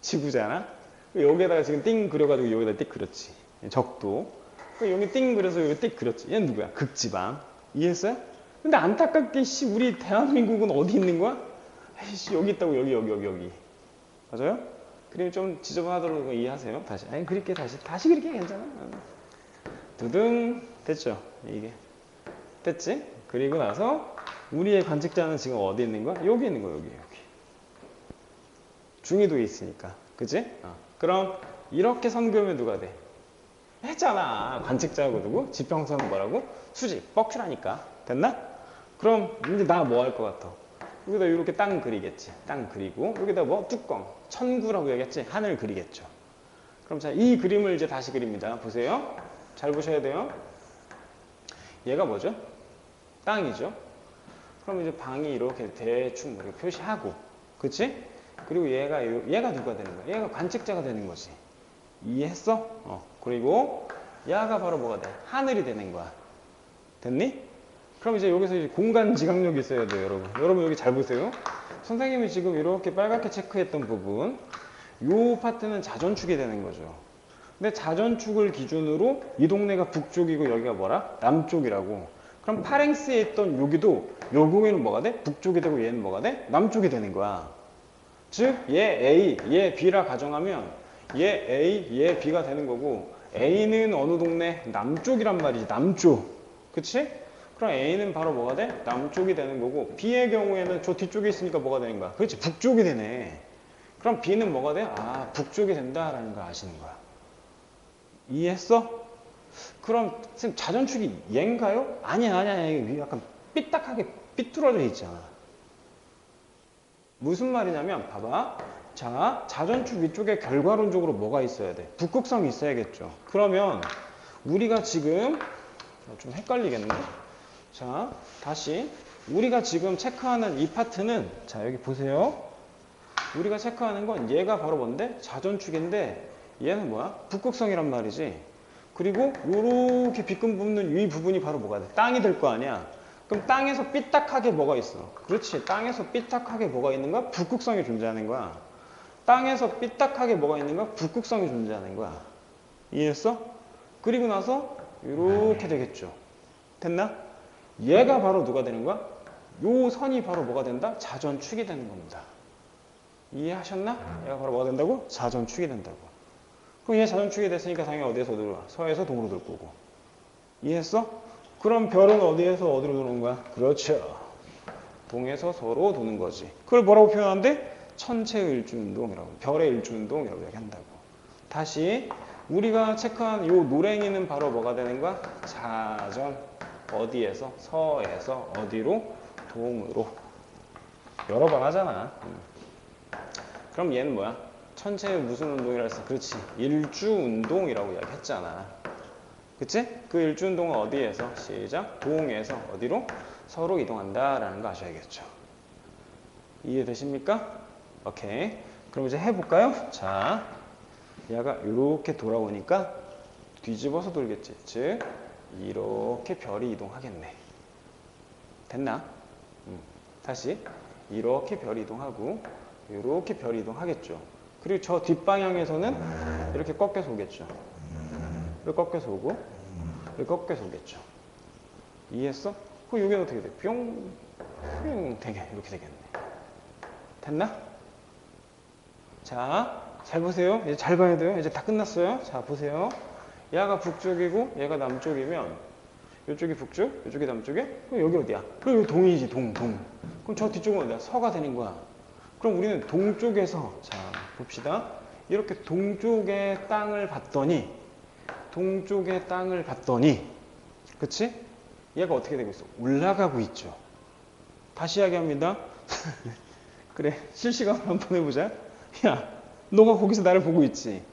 지구잖아? 여기에다가 지금 띵 그려가지고 여기다 띡 그렸지. 적도. 여기 띵 그려서 여기 띡 그렸지. 얘는 누구야? 극지방. 이해했어요? 근데 안타깝게 우리 대한민국은 어디 있는 거야? 여기 있다고. 여기. 맞아요? 그림 좀 지저분하더라도 이해하세요? 다시. 아니 그릴게. 다시 그릴게. 괜찮아. 두둥. 됐죠? 이게 됐지? 그리고 나서 우리의 관측자는 지금 어디 있는 거야? 여기 있는 거야. 여기. 중위도에 있으니까. 그치? 그럼 이렇게 선 그으면 누가 돼? 했잖아. 관측자하고 누구? 지평선은 뭐라고? 수직. 뻑큐라니까. 됐나? 그럼 이제 나 뭐 할 것 같아? 여기다 이렇게 땅 그리겠지. 땅 그리고 여기다 뭐? 뚜껑. 천구라고 얘기했지? 하늘 그리겠죠. 그럼 자, 이 그림을 이제 다시 그립니다. 보세요. 잘 보셔야 돼요. 얘가 뭐죠? 땅이죠. 그럼 이제 방이 이렇게 대충 이렇게 표시하고, 그치? 그리고 얘가 누가 되는 거야? 얘가 관측자가 되는 거지. 이해했어? 그리고 얘가 바로 뭐가 돼? 하늘이 되는 거야. 됐니? 그럼 이제 여기서 이제 공간 지각력이 있어야 돼요, 여러분. 여러분 여기 잘 보세요. 선생님이 지금 이렇게 빨갛게 체크했던 부분, 요 파트는 자전축이 되는 거죠. 근데 자전축을 기준으로 이 동네가 북쪽이고 여기가 뭐라? 남쪽이라고. 그럼 파랭스에 있던 여기도 요 공에는 뭐가 돼? 북쪽이 되고 얘는 뭐가 돼? 남쪽이 되는 거야. 즉, 얘 A, 얘 B라 가정하면 얘 A, 얘 B가 되는 거고 A는 어느 동네? 남쪽이란 말이지. 남쪽. 그치? 그럼 A는 바로 뭐가 돼? 남쪽이 되는 거고 B의 경우에는 저 뒤쪽에 있으니까 뭐가 되는 거야? 그렇지. 북쪽이 되네. 그럼 B는 뭐가 돼? 아, 북쪽이 된다라는 걸 아시는 거야. 이해했어? 그럼 선생님 자전축이 얘인가요? 아니야. 이게 약간 삐딱하게 삐뚤어져 있잖아. 무슨 말이냐면 봐봐. 자, 자전축 위쪽에 결과론적으로 뭐가 있어야 돼? 북극성이 있어야겠죠. 그러면 우리가 지금 좀 헷갈리겠는데? 자, 다시 우리가 지금 체크하는 이 파트는 자, 여기 보세요. 우리가 체크하는 건 얘가 바로 뭔데? 자전축인데 얘는 뭐야? 북극성이란 말이지. 그리고 요렇게 비끔 붓는 이 부분이 바로 뭐가 돼? 땅이 될 거 아니야. 그럼 땅에서 삐딱하게 뭐가 있어? 그렇지. 땅에서 삐딱하게 뭐가 있는가? 북극성이 존재하는 거야. 땅에서 삐딱하게 뭐가 있는가? 북극성이 존재하는 거야. 이해했어? 그리고 나서 이렇게 되겠죠. 됐나? 얘가 바로 누가 되는 거야? 요 선이 바로 뭐가 된다? 자전축이 되는 겁니다. 이해하셨나? 얘가 바로 뭐가 된다고? 자전축이 된다고. 그럼 얘 자전축이 됐으니까 당연히 어디에서 어디로 가? 서에서 동으로 돌 거고. 이해했어? 그럼 별은 어디에서 어디로 도는 거야? 그렇죠. 동에서 서로 도는 거지. 그걸 뭐라고 표현하는데? 천체의 일주운동이라고. 별의 일주운동이라고 얘기한다고. 다시 우리가 체크한 요 노랭이는 바로 뭐가 되는 거야? 자전. 어디에서? 서에서 어디로? 동으로. 여러 번 하잖아. 그럼 얘는 뭐야? 천체의 무슨 운동이라 했어? 그렇지. 일주운동이라고 이야기했잖아. 그치? 그 일주운동은 어디에서? 시작. 동에서 어디로? 서로 이동한다라는 거 아셔야겠죠. 이해되십니까? 오케이. 그럼 이제 해볼까요? 자, 얘가 이렇게 돌아오니까 뒤집어서 돌겠지. 즉, 이렇게 별이 이동하겠네. 됐나? 다시 이렇게 별이 이동하고 이렇게 별이 이동하겠죠. 그리고 저 뒷방향에서는 이렇게 꺾여서 오겠죠. 이렇게 꺾여서 오고 이렇게 꺾여서 오겠죠. 이해했어? 그럼 여기는 어떻게 돼? 뿅 되게 이렇게 되겠네. 됐나? 자, 잘 보세요. 이제 잘 봐야 돼요. 이제 다 끝났어요. 자, 보세요. 얘가 북쪽이고 얘가 남쪽이면 이쪽이 북쪽, 이쪽이 남쪽이야? 그럼 여기 어디야? 그럼 여기 동이지, 동. 그럼 저 뒤쪽은 어디야? 서가 되는 거야. 그럼 우리는 동쪽에서, 자, 봅시다. 이렇게 동쪽의 땅을 봤더니, 그치? 얘가 어떻게 되고 있어? 올라가고 있죠. 다시 이야기합니다. 그래, 실시간으로 한번 해보자. 야, 너가 거기서 나를 보고 있지.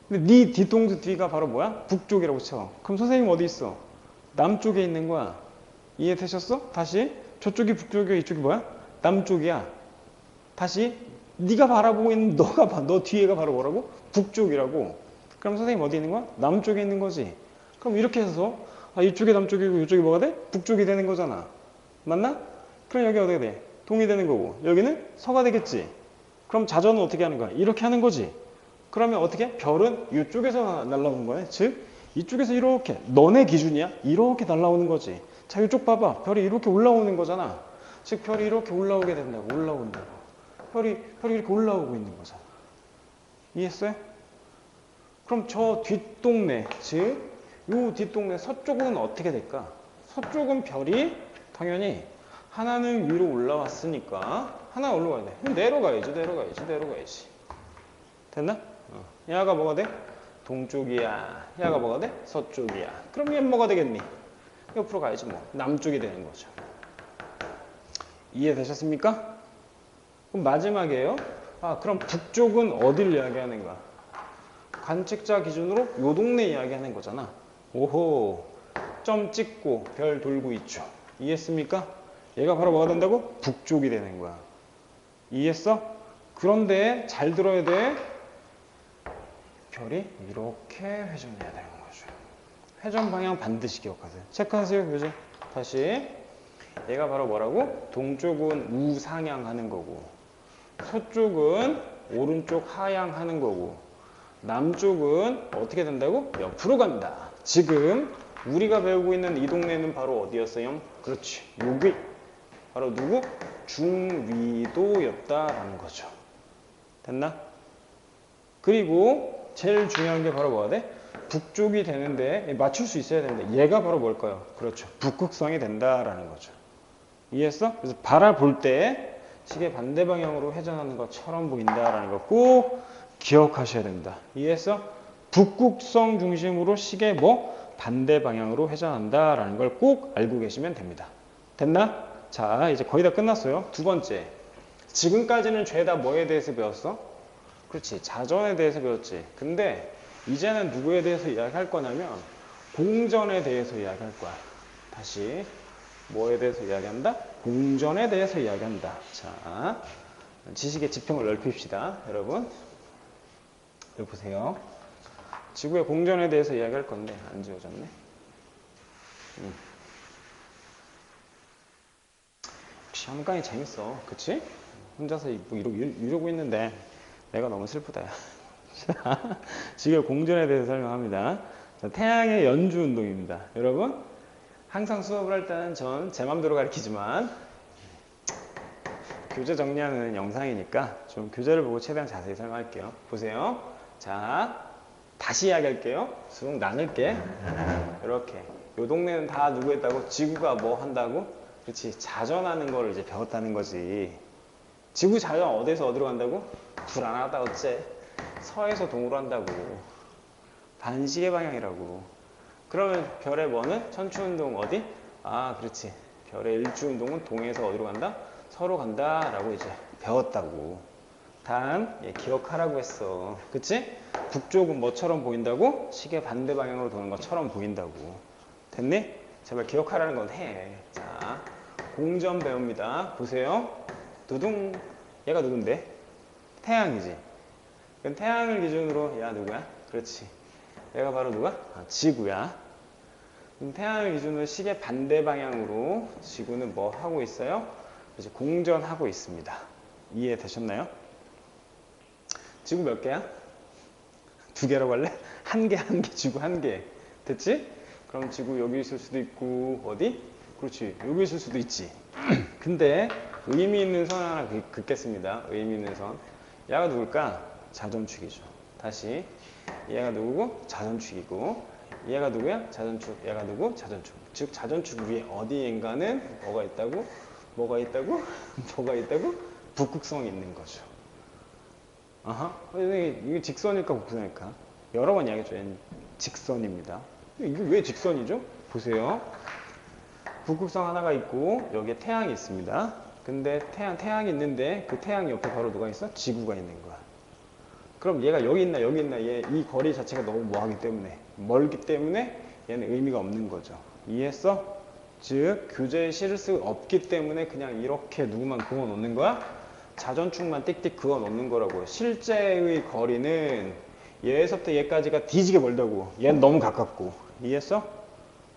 근데 네 뒤통수 뒤가 바로 뭐야? 북쪽이라고 쳐. 그럼 선생님 어디 있어? 남쪽에 있는 거야. 이해되셨어? 다시 저쪽이 북쪽이고 이쪽이 뭐야? 남쪽이야. 다시 네가 바라보고 있는 너 뒤에가 바로 뭐라고? 북쪽이라고. 그럼 선생님 어디 있는 거야? 남쪽에 있는 거지. 그럼 이렇게 해서 이쪽이 남쪽이고 이쪽이 뭐가 돼? 북쪽이 되는 거잖아. 맞나? 그럼 여기 어떻게 돼? 동이 되는 거고 여기는 서가 되겠지. 그럼 자전은 어떻게 하는 거야? 이렇게 하는 거지. 그러면 어떻게? 별은 이쪽에서 날아오는 거야. 즉 이쪽에서 이렇게 너네 기준이야. 이렇게 날아오는 거지. 자, 이쪽 봐봐. 별이 이렇게 올라오는 거잖아. 즉 별이 이렇게 올라오게 된다고. 올라온다고. 별이 이렇게 올라오고 있는 거잖아. 이해했어요? 그럼 저 뒷동네, 즉 요 뒷동네 서쪽은 어떻게 될까? 서쪽은 별이 당연히 하나는 위로 올라왔으니까 하나 올라가야 돼. 그럼 내려가야지. 됐나? 얘가 뭐가 돼? 동쪽이야. 얘가 뭐가 돼? 서쪽이야. 그럼 얘는 뭐가 되겠니? 옆으로 가야지 뭐. 남쪽이 되는 거죠. 이해되셨습니까? 그럼 마지막이에요. 그럼 북쪽은 어디를 이야기하는가? 관측자 기준으로 요 동네 이야기하는 거잖아. 오호. 점 찍고 별 돌고 있죠. 이해했습니까? 얘가 바로 뭐가 된다고? 북쪽이 되는 거야. 이해했어? 그런데 잘 들어야 돼. 별이 이렇게 회전해야 되는 거죠. 회전 방향 반드시 기억하세요. 체크하세요. 요즘 다시 얘가 바로 뭐라고? 동쪽은 우상향하는 거고, 서쪽은 오른쪽 하향하는 거고, 남쪽은 어떻게 된다고? 옆으로 간다. 지금 우리가 배우고 있는 이 동네는 바로 어디였어요? 그렇지. 여기. 바로 누구? 중위도였다라는 거죠. 됐나? 그리고 제일 중요한 게 바로 뭐가 돼? 북쪽이 되는데 맞출 수 있어야 되는데 얘가 바로 뭘까요? 그렇죠. 북극성이 된다라는 거죠. 이해했어? 그래서 바라볼 때 시계 반대 방향으로 회전하는 것처럼 보인다라는 거 꼭 기억하셔야 됩니다. 이해했어? 북극성 중심으로 시계 뭐 반대 방향으로 회전한다라는 걸 꼭 알고 계시면 됩니다. 됐나? 자, 이제 거의 다 끝났어요. 두 번째. 지금까지는 죄다 뭐에 대해서 배웠어? 그렇지. 자전에 대해서 배웠지. 근데 이제는 누구에 대해서 이야기할 거냐면 공전에 대해서 이야기할 거야. 다시 뭐에 대해서 이야기한다? 공전에 대해서 이야기한다. 자, 지식의 지평을 넓힙시다. 여러분. 여기 보세요. 지구의 공전에 대해서 이야기할 건데 안 지워졌네. 시험강이 재밌어. 그치? 혼자서 뭐 이러고 있는데 내가 너무 슬프다. 지구의 공전에 대해서 설명합니다. 자, 태양의 연주 운동입니다. 여러분, 항상 수업을 할 때는 전 제 맘대로 가르치지만 교재 정리하는 영상이니까 좀 교재를 보고 최대한 자세히 설명할게요. 보세요. 자, 다시 이야기할게요. 수능 나눌게. 이렇게. 요 동네는 다 누구 했다고? 지구가 뭐 한다고? 그렇지. 자전하는 거를 이제 배웠다는 거지. 지구 자전 어디서 어디로 간다고? 불안하다 어째. 서에서 동으로 한다고. 반시계 방향이라고. 그러면 별의 뭐는? 천추운동 어디? 아, 그렇지. 별의 일주운동은 동에서 어디로 간다? 서로 간다라고 이제 배웠다고. 단, 기억하라고 했어. 그치? 북쪽은 뭐처럼 보인다고? 시계 반대 방향으로 도는 것처럼 보인다고. 됐니? 제발 기억하라는 건 해. 자, 공전 배웁니다. 보세요. 두둥. 얘가 누군데? 태양이지. 그럼 태양을 기준으로 얘가 누구야? 그렇지. 얘가 바로 누가? 아, 지구야. 그럼 태양을 기준으로 시계 반대 방향으로 지구는 뭐 하고 있어요? 이제 공전하고 있습니다. 이해되셨나요? 지구 몇 개야? 두 개라고 할래? 한 개, 한 개, 지구 한 개. 됐지? 그럼 지구 여기 있을 수도 있고, 어디? 그렇지. 여기 있을 수도 있지. 근데 의미 있는 선 하나 긋겠습니다. 의미 있는 선. 얘가 누굴까? 자전축이죠. 다시. 얘가 누구고? 자전축이고. 얘가 누구야? 자전축. 얘가 누구? 자전축. 즉 자전축 위에 어디인가는 뭐가 있다고? 뭐가 있다고? 뭐가 있다고? 북극성이 있는 거죠. 아하. 이게 직선일까 곡선일까? 여러 번 이야기했죠. 얘는 직선입니다. 이게 왜 직선이죠? 보세요. 북극성 하나가 있고 여기에 태양이 있습니다. 근데 태양이 있는데 그 태양 옆에 바로 누가 있어? 지구가 있는 거야. 그럼 얘가 여기 있나 여기 있나 얘 이 거리 자체가 너무 뭐하기 때문에 멀기 때문에 얘는 의미가 없는 거죠. 이해했어? 즉 교재에 실을 수 없기 때문에 그냥 이렇게 누구만 그어 놓는 거야? 자전축만 띡띡 그어 놓는 거라고요. 실제의 거리는 얘에서부터 얘까지가 뒤지게 멀다고. 얘는 너무 가깝고. 이해했어?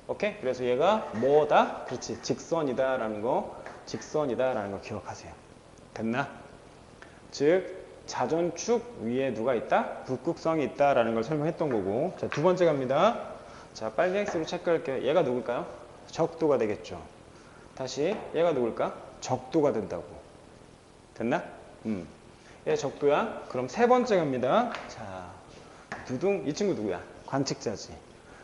오케이? 그래서 얘가 뭐다? 그렇지. 직선이다 라는 거. 직선이다 라는 거 기억하세요. 됐나? 즉 자전축 위에 누가 있다? 북극성이 있다 라는 걸 설명했던 거고. 자, 두 번째 갑니다. 자, 빨리 X로 체크할게요. 얘가 누굴까요? 적도가 되겠죠. 다시 얘가 누굴까? 적도가 된다고. 됐나? 얘 적도야. 그럼 세 번째 갑니다. 자, 두둥. 이 친구 누구야? 관측자지.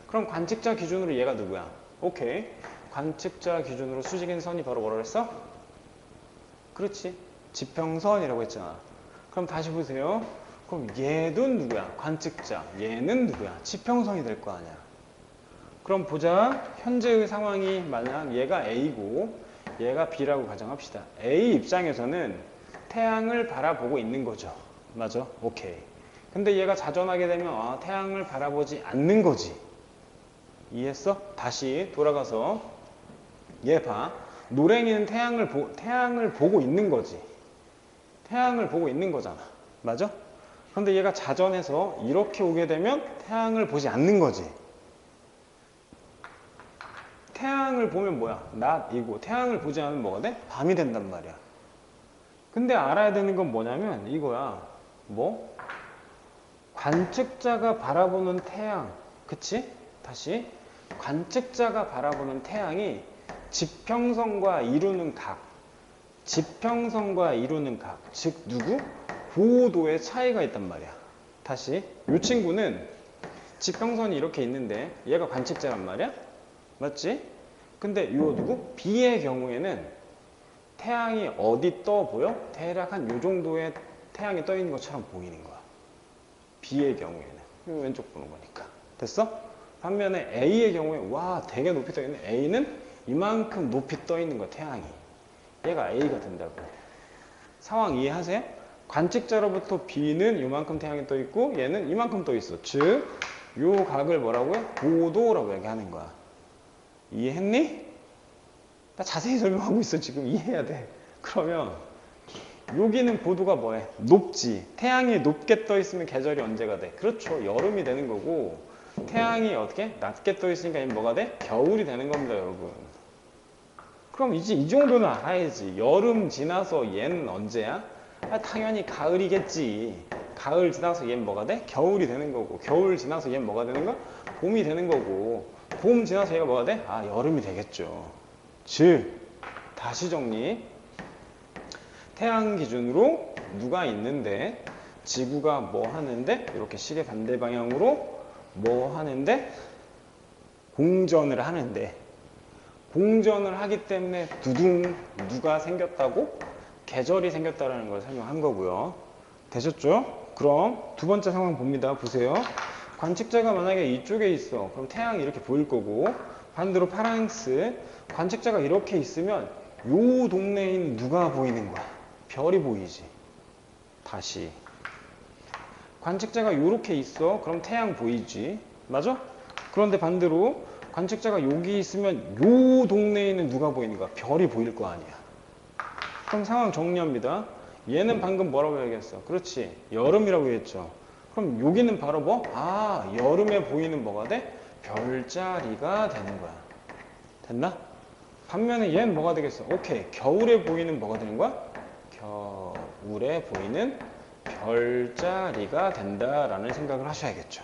그럼 관측자 기준으로 얘가 누구야? 오케이. 관측자 기준으로 수직인 선이 바로 뭐라고 했어? 그렇지. 지평선이라고 했잖아. 그럼 다시 보세요. 그럼 얘도 누구야? 관측자. 얘는 누구야? 지평선이 될 거 아니야. 그럼 보자. 현재의 상황이 만약 얘가 A고 얘가 B라고 가정합시다. A 입장에서는 태양을 바라보고 있는 거죠. 맞아? 오케이. 근데 얘가 자전하게 되면 태양을 바라보지 않는 거지. 이해했어? 다시 돌아가서 얘 봐. 노랭이는 태양을 보고 있는 거지. 태양을 보고 있는 거잖아. 맞아? 그런데 얘가 자전해서 이렇게 오게 되면 태양을 보지 않는 거지. 태양을 보면 뭐야? 낮이고 태양을 보지 않으면 뭐가 돼? 밤이 된단 말이야. 근데 알아야 되는 건 뭐냐면 이거야. 뭐? 관측자가 바라보는 태양. 그치? 다시. 관측자가 바라보는 태양이 지평선과 이루는 각. 지평선과 이루는 각. 즉 누구? 고도의 차이가 있단 말이야. 다시. 이 친구는 지평선이 이렇게 있는데 얘가 관측자란 말이야. 맞지? 근데 요 누구? B의 경우에는 태양이 어디 떠 보여? 대략 한 요 정도의 태양이 떠 있는 것처럼 보이는 거야. B의 경우에는. 요 왼쪽 보는 거니까. 됐어? 반면에 A의 경우에 와 되게 높이 떠 있는 A는 이만큼 높이 떠 있는 거야 태양이. 얘가 A가 된다고. 상황 이해하세요? 관측자로부터 B는 이만큼 태양이 떠 있고 얘는 이만큼 떠 있어. 즉 요 각을 뭐라고요? 고도라고 얘기하는 거야. 이해했니? 나 자세히 설명하고 있어. 지금 이해해야 돼. 그러면 여기는 고도가 뭐해? 높지. 태양이 높게 떠 있으면 계절이 언제가 돼? 그렇죠. 여름이 되는 거고 태양이 어떻게? 낮게 떠 있으니까 얘는 뭐가 돼? 겨울이 되는 겁니다, 여러분. 그럼 이제 이 정도는 알아야지. 여름 지나서 얘는 언제야? 당연히 가을이겠지. 가을 지나서 얘는 뭐가 돼? 겨울이 되는 거고 겨울 지나서 얘는 뭐가 되는 거? 봄이 되는 거고 봄 지나서 얘가 뭐가 돼? 여름이 되겠죠. 즉 다시 정리. 태양 기준으로 누가 있는데 지구가 뭐 하는데 이렇게 시계 반대 방향으로 뭐 하는데 공전을 하는데 공전을 하기 때문에 두둥 누가 생겼다고? 계절이 생겼다라는 걸 설명한 거고요. 되셨죠? 그럼 두 번째 상황 봅니다. 보세요. 관측자가 만약에 이쪽에 있어. 그럼 태양이 이렇게 보일 거고 반대로 파랑스 관측자가 이렇게 있으면 요 동네에 있는 누가 보이는 거야? 별이 보이지. 다시 관측자가 요렇게 있어. 그럼 태양 보이지. 맞아? 그런데 반대로 관측자가 여기 있으면 요 동네에 있는 누가 보이는 거야? 별이 보일 거 아니야. 그럼 상황 정리합니다. 얘는 방금 뭐라고 얘기했어? 그렇지. 여름이라고 했죠. 그럼 여기는 바로 뭐? 여름에 보이는 뭐가 돼? 별자리가 되는 거야. 됐나? 반면에 얘는 뭐가 되겠어? 오케이. 겨울에 보이는 뭐가 되는 거야? 겨울에 보이는 별자리가 된다라는 생각을 하셔야겠죠.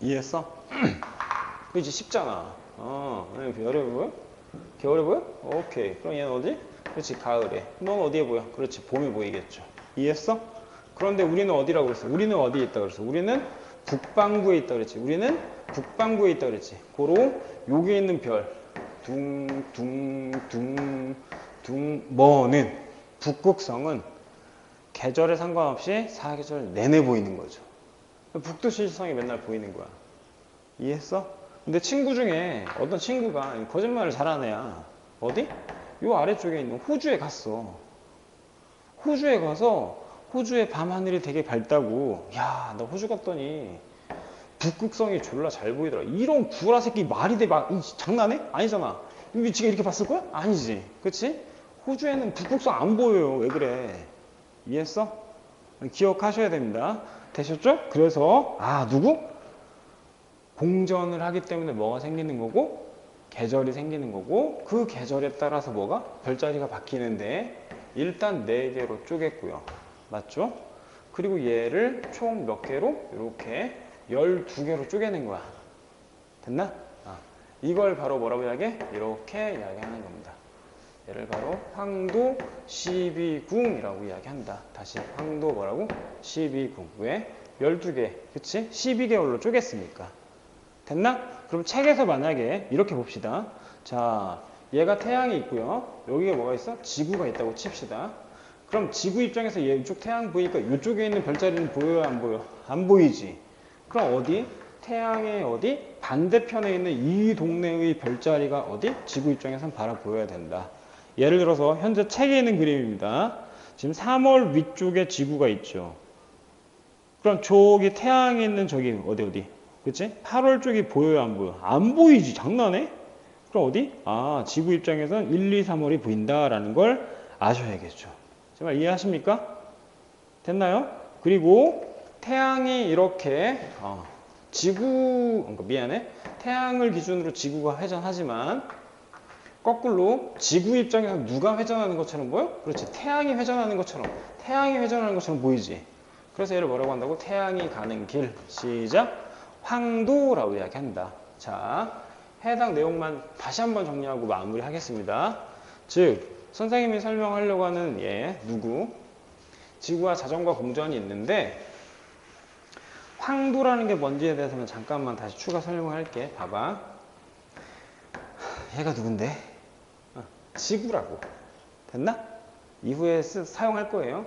이해했어? 이제 쉽잖아. 별에 보여? 겨울에 보여? 오케이. 그럼 얘는 어디? 그렇지. 가을에. 넌 어디에 보여? 그렇지. 봄에 보이겠죠. 이해했어? 그런데 우리는 어디라고 그랬어? 우리는 어디에 있다 그랬어? 우리는 북반구에 있다 그랬지. 우리는 북반구에 있다 그랬지. 고로 여기 있는 별 뭐는 북극성은 계절에 상관없이 사계절 내내 보이는 거죠. 북두칠성이 맨날 보이는 거야. 이해했어? 근데 친구 중에 어떤 친구가 거짓말을 잘하는 애야. 어디? 요 아래쪽에 있는 호주에 갔어. 호주에 가서 호주의 밤하늘이 되게 밝다고. 야, 나 호주 갔더니 북극성이 졸라 잘 보이더라. 이런 구라 새끼 말이 돼. 장난해? 아니잖아. 지가 이렇게 봤을 거야? 아니지. 그치? 호주에는 북극성 안 보여요. 왜 그래? 이해했어? 기억하셔야 됩니다. 되셨죠? 그래서 누구? 공전을 하기 때문에 뭐가 생기는 거고 계절이 생기는 거고 그 계절에 따라서 뭐가? 별자리가 바뀌는데 일단 4개로 쪼갰고요. 맞죠? 그리고 얘를 총 몇 개로? 이렇게 12개로 쪼개는 거야. 됐나? 이걸 바로 뭐라고 이야기해? 이렇게 이야기하는 겁니다. 얘를 바로 황도 12궁이라고 이야기한다. 다시 황도 뭐라고? 12궁. 왜? 12개. 그치? 12개월로 쪼갰으니까. 됐나? 그럼 책에서 만약에 이렇게 봅시다. 자, 얘가 태양이 있고요. 여기에 뭐가 있어? 지구가 있다고 칩시다. 그럼 지구 입장에서 얘 이쪽 태양 보이니까 이쪽에 있는 별자리는 보여요? 안 보여? 안 보이지. 그럼 어디? 태양의 어디? 반대편에 있는 이 동네의 별자리가 어디? 지구 입장에선 바라 보여야 된다. 예를 들어서 현재 책에 있는 그림입니다. 지금 3월 위쪽에 지구가 있죠. 그럼 저기 태양에 있는 저기 어디? 그치? 8월 쪽이 보여요? 안 보여? 안 보이지. 장난해? 그럼 어디? 지구 입장에선 1, 2, 3월이 보인다라는 걸 아셔야겠죠. 정말 이해하십니까? 됐나요? 그리고 태양이 이렇게 미안해. 태양을 기준으로 지구가 회전하지만 거꾸로 지구 입장에서 누가 회전하는 것처럼 보여? 그렇지. 태양이 회전하는 것처럼 보이지. 그래서 얘를 뭐라고 한다고? 태양이 가는 길. 시작. 황도라고 이야기한다. 자, 해당 내용만 다시 한번 정리하고 마무리하겠습니다. 즉, 선생님이 설명하려고 하는 얘 누구? 지구와 자전거 공전이 있는데 황도라는 게 뭔지에 대해서는 잠깐만 다시 추가 설명할게. 봐봐. 얘가 누군데? 지구라고. 됐나? 이후에 사용할 거예요.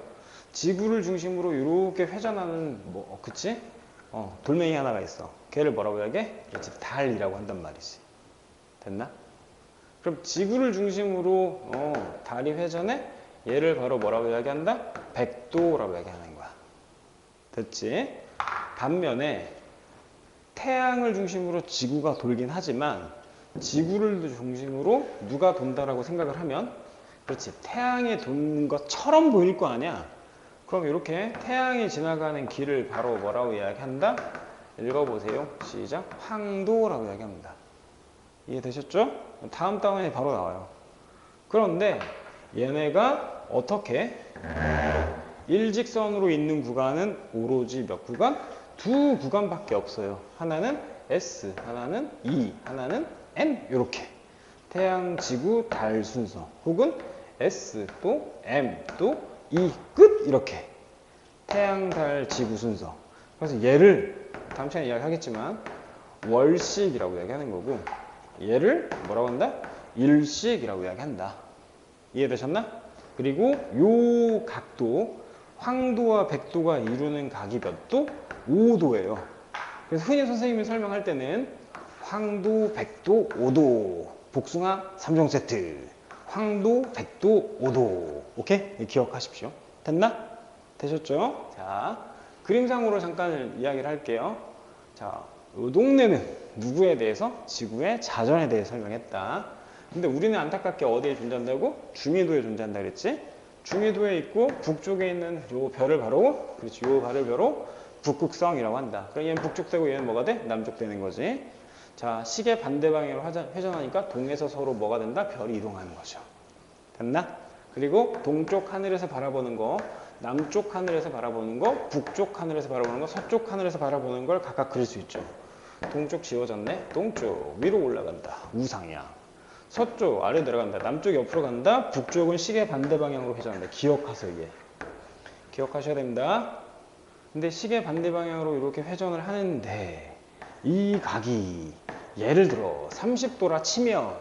지구를 중심으로 이렇게 회전하는 그치? 돌멩이 하나가 있어. 걔를 뭐라고 이야기해? 그렇지. 달이라고 한단 말이지. 됐나? 그럼 지구를 중심으로 달이 회전해? 얘를 바로 뭐라고 이야기한다? 백도라고 이야기하는 거야. 됐지? 반면에 태양을 중심으로 지구가 돌긴 하지만 지구를 중심으로 누가 돈다라고 생각을 하면 그렇지. 태양이 도는 것처럼 보일 거 아니야. 그럼 이렇게 태양이 지나가는 길을 바로 뭐라고 이야기한다? 읽어보세요. 시작. 황도라고 이야기합니다. 이해되셨죠? 다음 단원이 바로 나와요. 그런데 얘네가 어떻게 일직선으로 있는 구간은 오로지 몇 구간? 두 구간밖에 없어요. 하나는 S, 하나는 E, 하나는 M 이렇게 태양, 지구, 달 순서 혹은 S 또 M 또 E 끝 이렇게 태양, 달, 지구 순서. 그래서 얘를 다음 시간에 이야기하겠지만 월식이라고 이야기하는 거고 얘를 뭐라고 한다? 일식이라고 이야기한다. 이해되셨나? 그리고 요 각도 황도와 백도가 이루는 각이 몇 도? 5도예요. 그래서 흔히 선생님이 설명할 때는 황도, 백도, 5도 복숭아 3종 세트 황도, 백도, 5도 오케이? 기억하십시오. 됐나? 되셨죠? 자, 그림상으로 잠깐 이야기를 할게요. 자, 이 동네는 누구에 대해서? 지구의 자전에 대해 설명했다. 근데 우리는 안타깝게 어디에 존재한다고? 중위도에 존재한다 그랬지? 중위도에 있고 북쪽에 있는 요 별을 바로 그렇지 요 별을 바로 북극성이라고 한다. 그럼 얘는 북쪽 되고 얘는 뭐가 돼? 남쪽 되는 거지. 자, 시계 반대 방향으로 회전하니까 동에서 서로 뭐가 된다? 별이 이동하는 거죠. 됐나? 그리고 동쪽 하늘에서 바라보는 거, 남쪽 하늘에서 바라보는 거, 북쪽 하늘에서 바라보는 거, 서쪽 하늘에서 바라보는 걸 각각 그릴 수 있죠. 동쪽 지워졌네. 동쪽 위로 올라간다. 우상향. 서쪽 아래로 내려간다. 남쪽 옆으로 간다. 북쪽은 시계 반대 방향으로 회전한다. 기억하세요. 이게. 기억하셔야 됩니다. 근데 시계 반대 방향으로 이렇게 회전을 하는데 이 각이 예를 들어 30도라 치면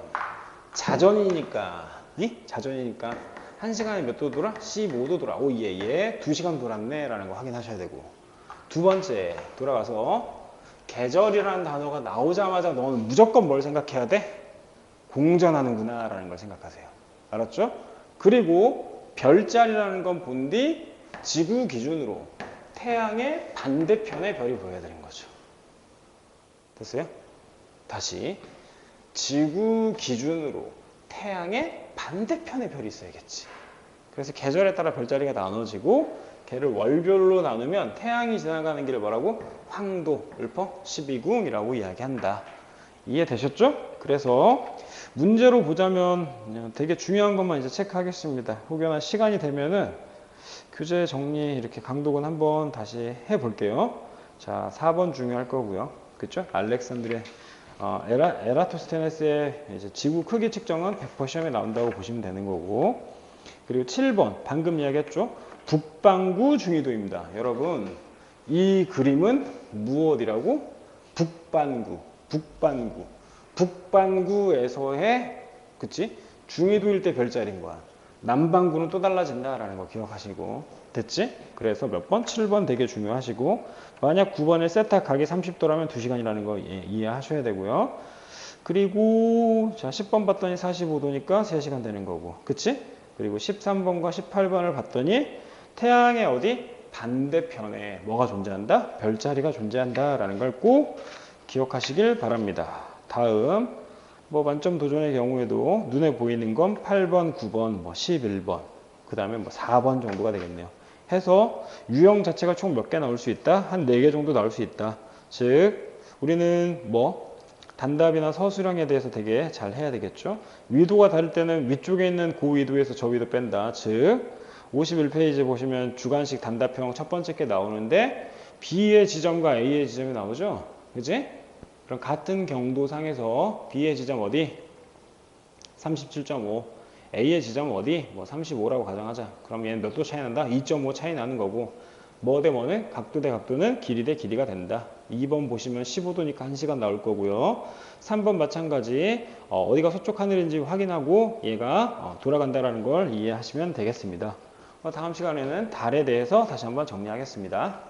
자전이니까 1시간에 몇 도 돌아? 15도 돌아. 오, 예. 2시간 돌았네 라는 거 확인하셔야 되고 두 번째 돌아가서 계절이라는 단어가 나오자마자 너는 무조건 뭘 생각해야 돼? 공전하는구나 라는 걸 생각하세요. 알았죠? 그리고 별자리라는 건 본 뒤 지구 기준으로 태양의 반대편에 별이 보여야 되는 거죠. 됐어요? 다시 지구 기준으로 태양의 반대편에 별이 있어야겠지. 그래서 계절에 따라 별자리가 나눠지고 걔를 월별로 나누면 태양이 지나가는 길을 뭐라고? 황도, 읊어 12궁이라고 이야기한다. 이해되셨죠? 그래서 문제로 보자면 되게 중요한 것만 이제 체크하겠습니다. 혹여나 시간이 되면은 교재 정리 이렇게 강독은 한번 다시 해볼게요. 자, 4번 중요할 거고요. 그쵸? 알렉산드리아 에라토스테네스의 이제 지구 크기 측정은 100% 시험에 나온다고 보시면 되는 거고, 그리고 7번 방금 이야기했죠. 북반구 중위도입니다. 여러분 이 그림은 무엇이라고? 북반구에서의 그치? 중위도일 때 별자리인 거야. 남반구는 또 달라진다라는 거 기억하시고 됐지? 그래서 몇 번? 7번 되게 중요하시고, 만약 9번에 세타 각이 30도라면 2시간이라는 거 이해하셔야 되고요. 그리고 자 10번 봤더니 45도니까 3시간 되는 거고 그치? 그리고 13번과 18번을 봤더니 태양의 어디? 반대편에 뭐가 존재한다? 별자리가 존재한다 라는 걸 꼭 기억하시길 바랍니다. 다음 뭐 만점 도전의 경우에도 눈에 보이는 건 8번, 9번, 뭐 11번, 그 다음에 뭐 4번 정도가 되겠네요. 해서 유형 자체가 총 몇 개 나올 수 있다? 한 4개 정도 나올 수 있다. 즉 우리는 뭐 단답이나 서술형에 대해서 되게 잘 해야 되겠죠. 위도가 다를 때는 위쪽에 있는 고위도에서 저위도 뺀다. 즉 51페이지 보시면 주관식 단답형 첫 번째 게 나오는데 B의 지점과 A의 지점이 나오죠. 그지? 그럼 같은 경도상에서 B의 지점 어디? 37.5. A의 지점 어디? 뭐 35라고 가정하자. 그럼 얘는 몇 도 차이 난다? 2.5 차이 나는 거고, 뭐 대 뭐는? 각도 대 각도는 길이 대 길이가 된다. 2번 보시면 15도니까 1시간 나올 거고요. 3번 마찬가지 어디가 서쪽 하늘인지 확인하고 얘가 돌아간다라는 걸 이해하시면 되겠습니다. 다음 시간에는 달에 대해서 다시 한번 정리하겠습니다.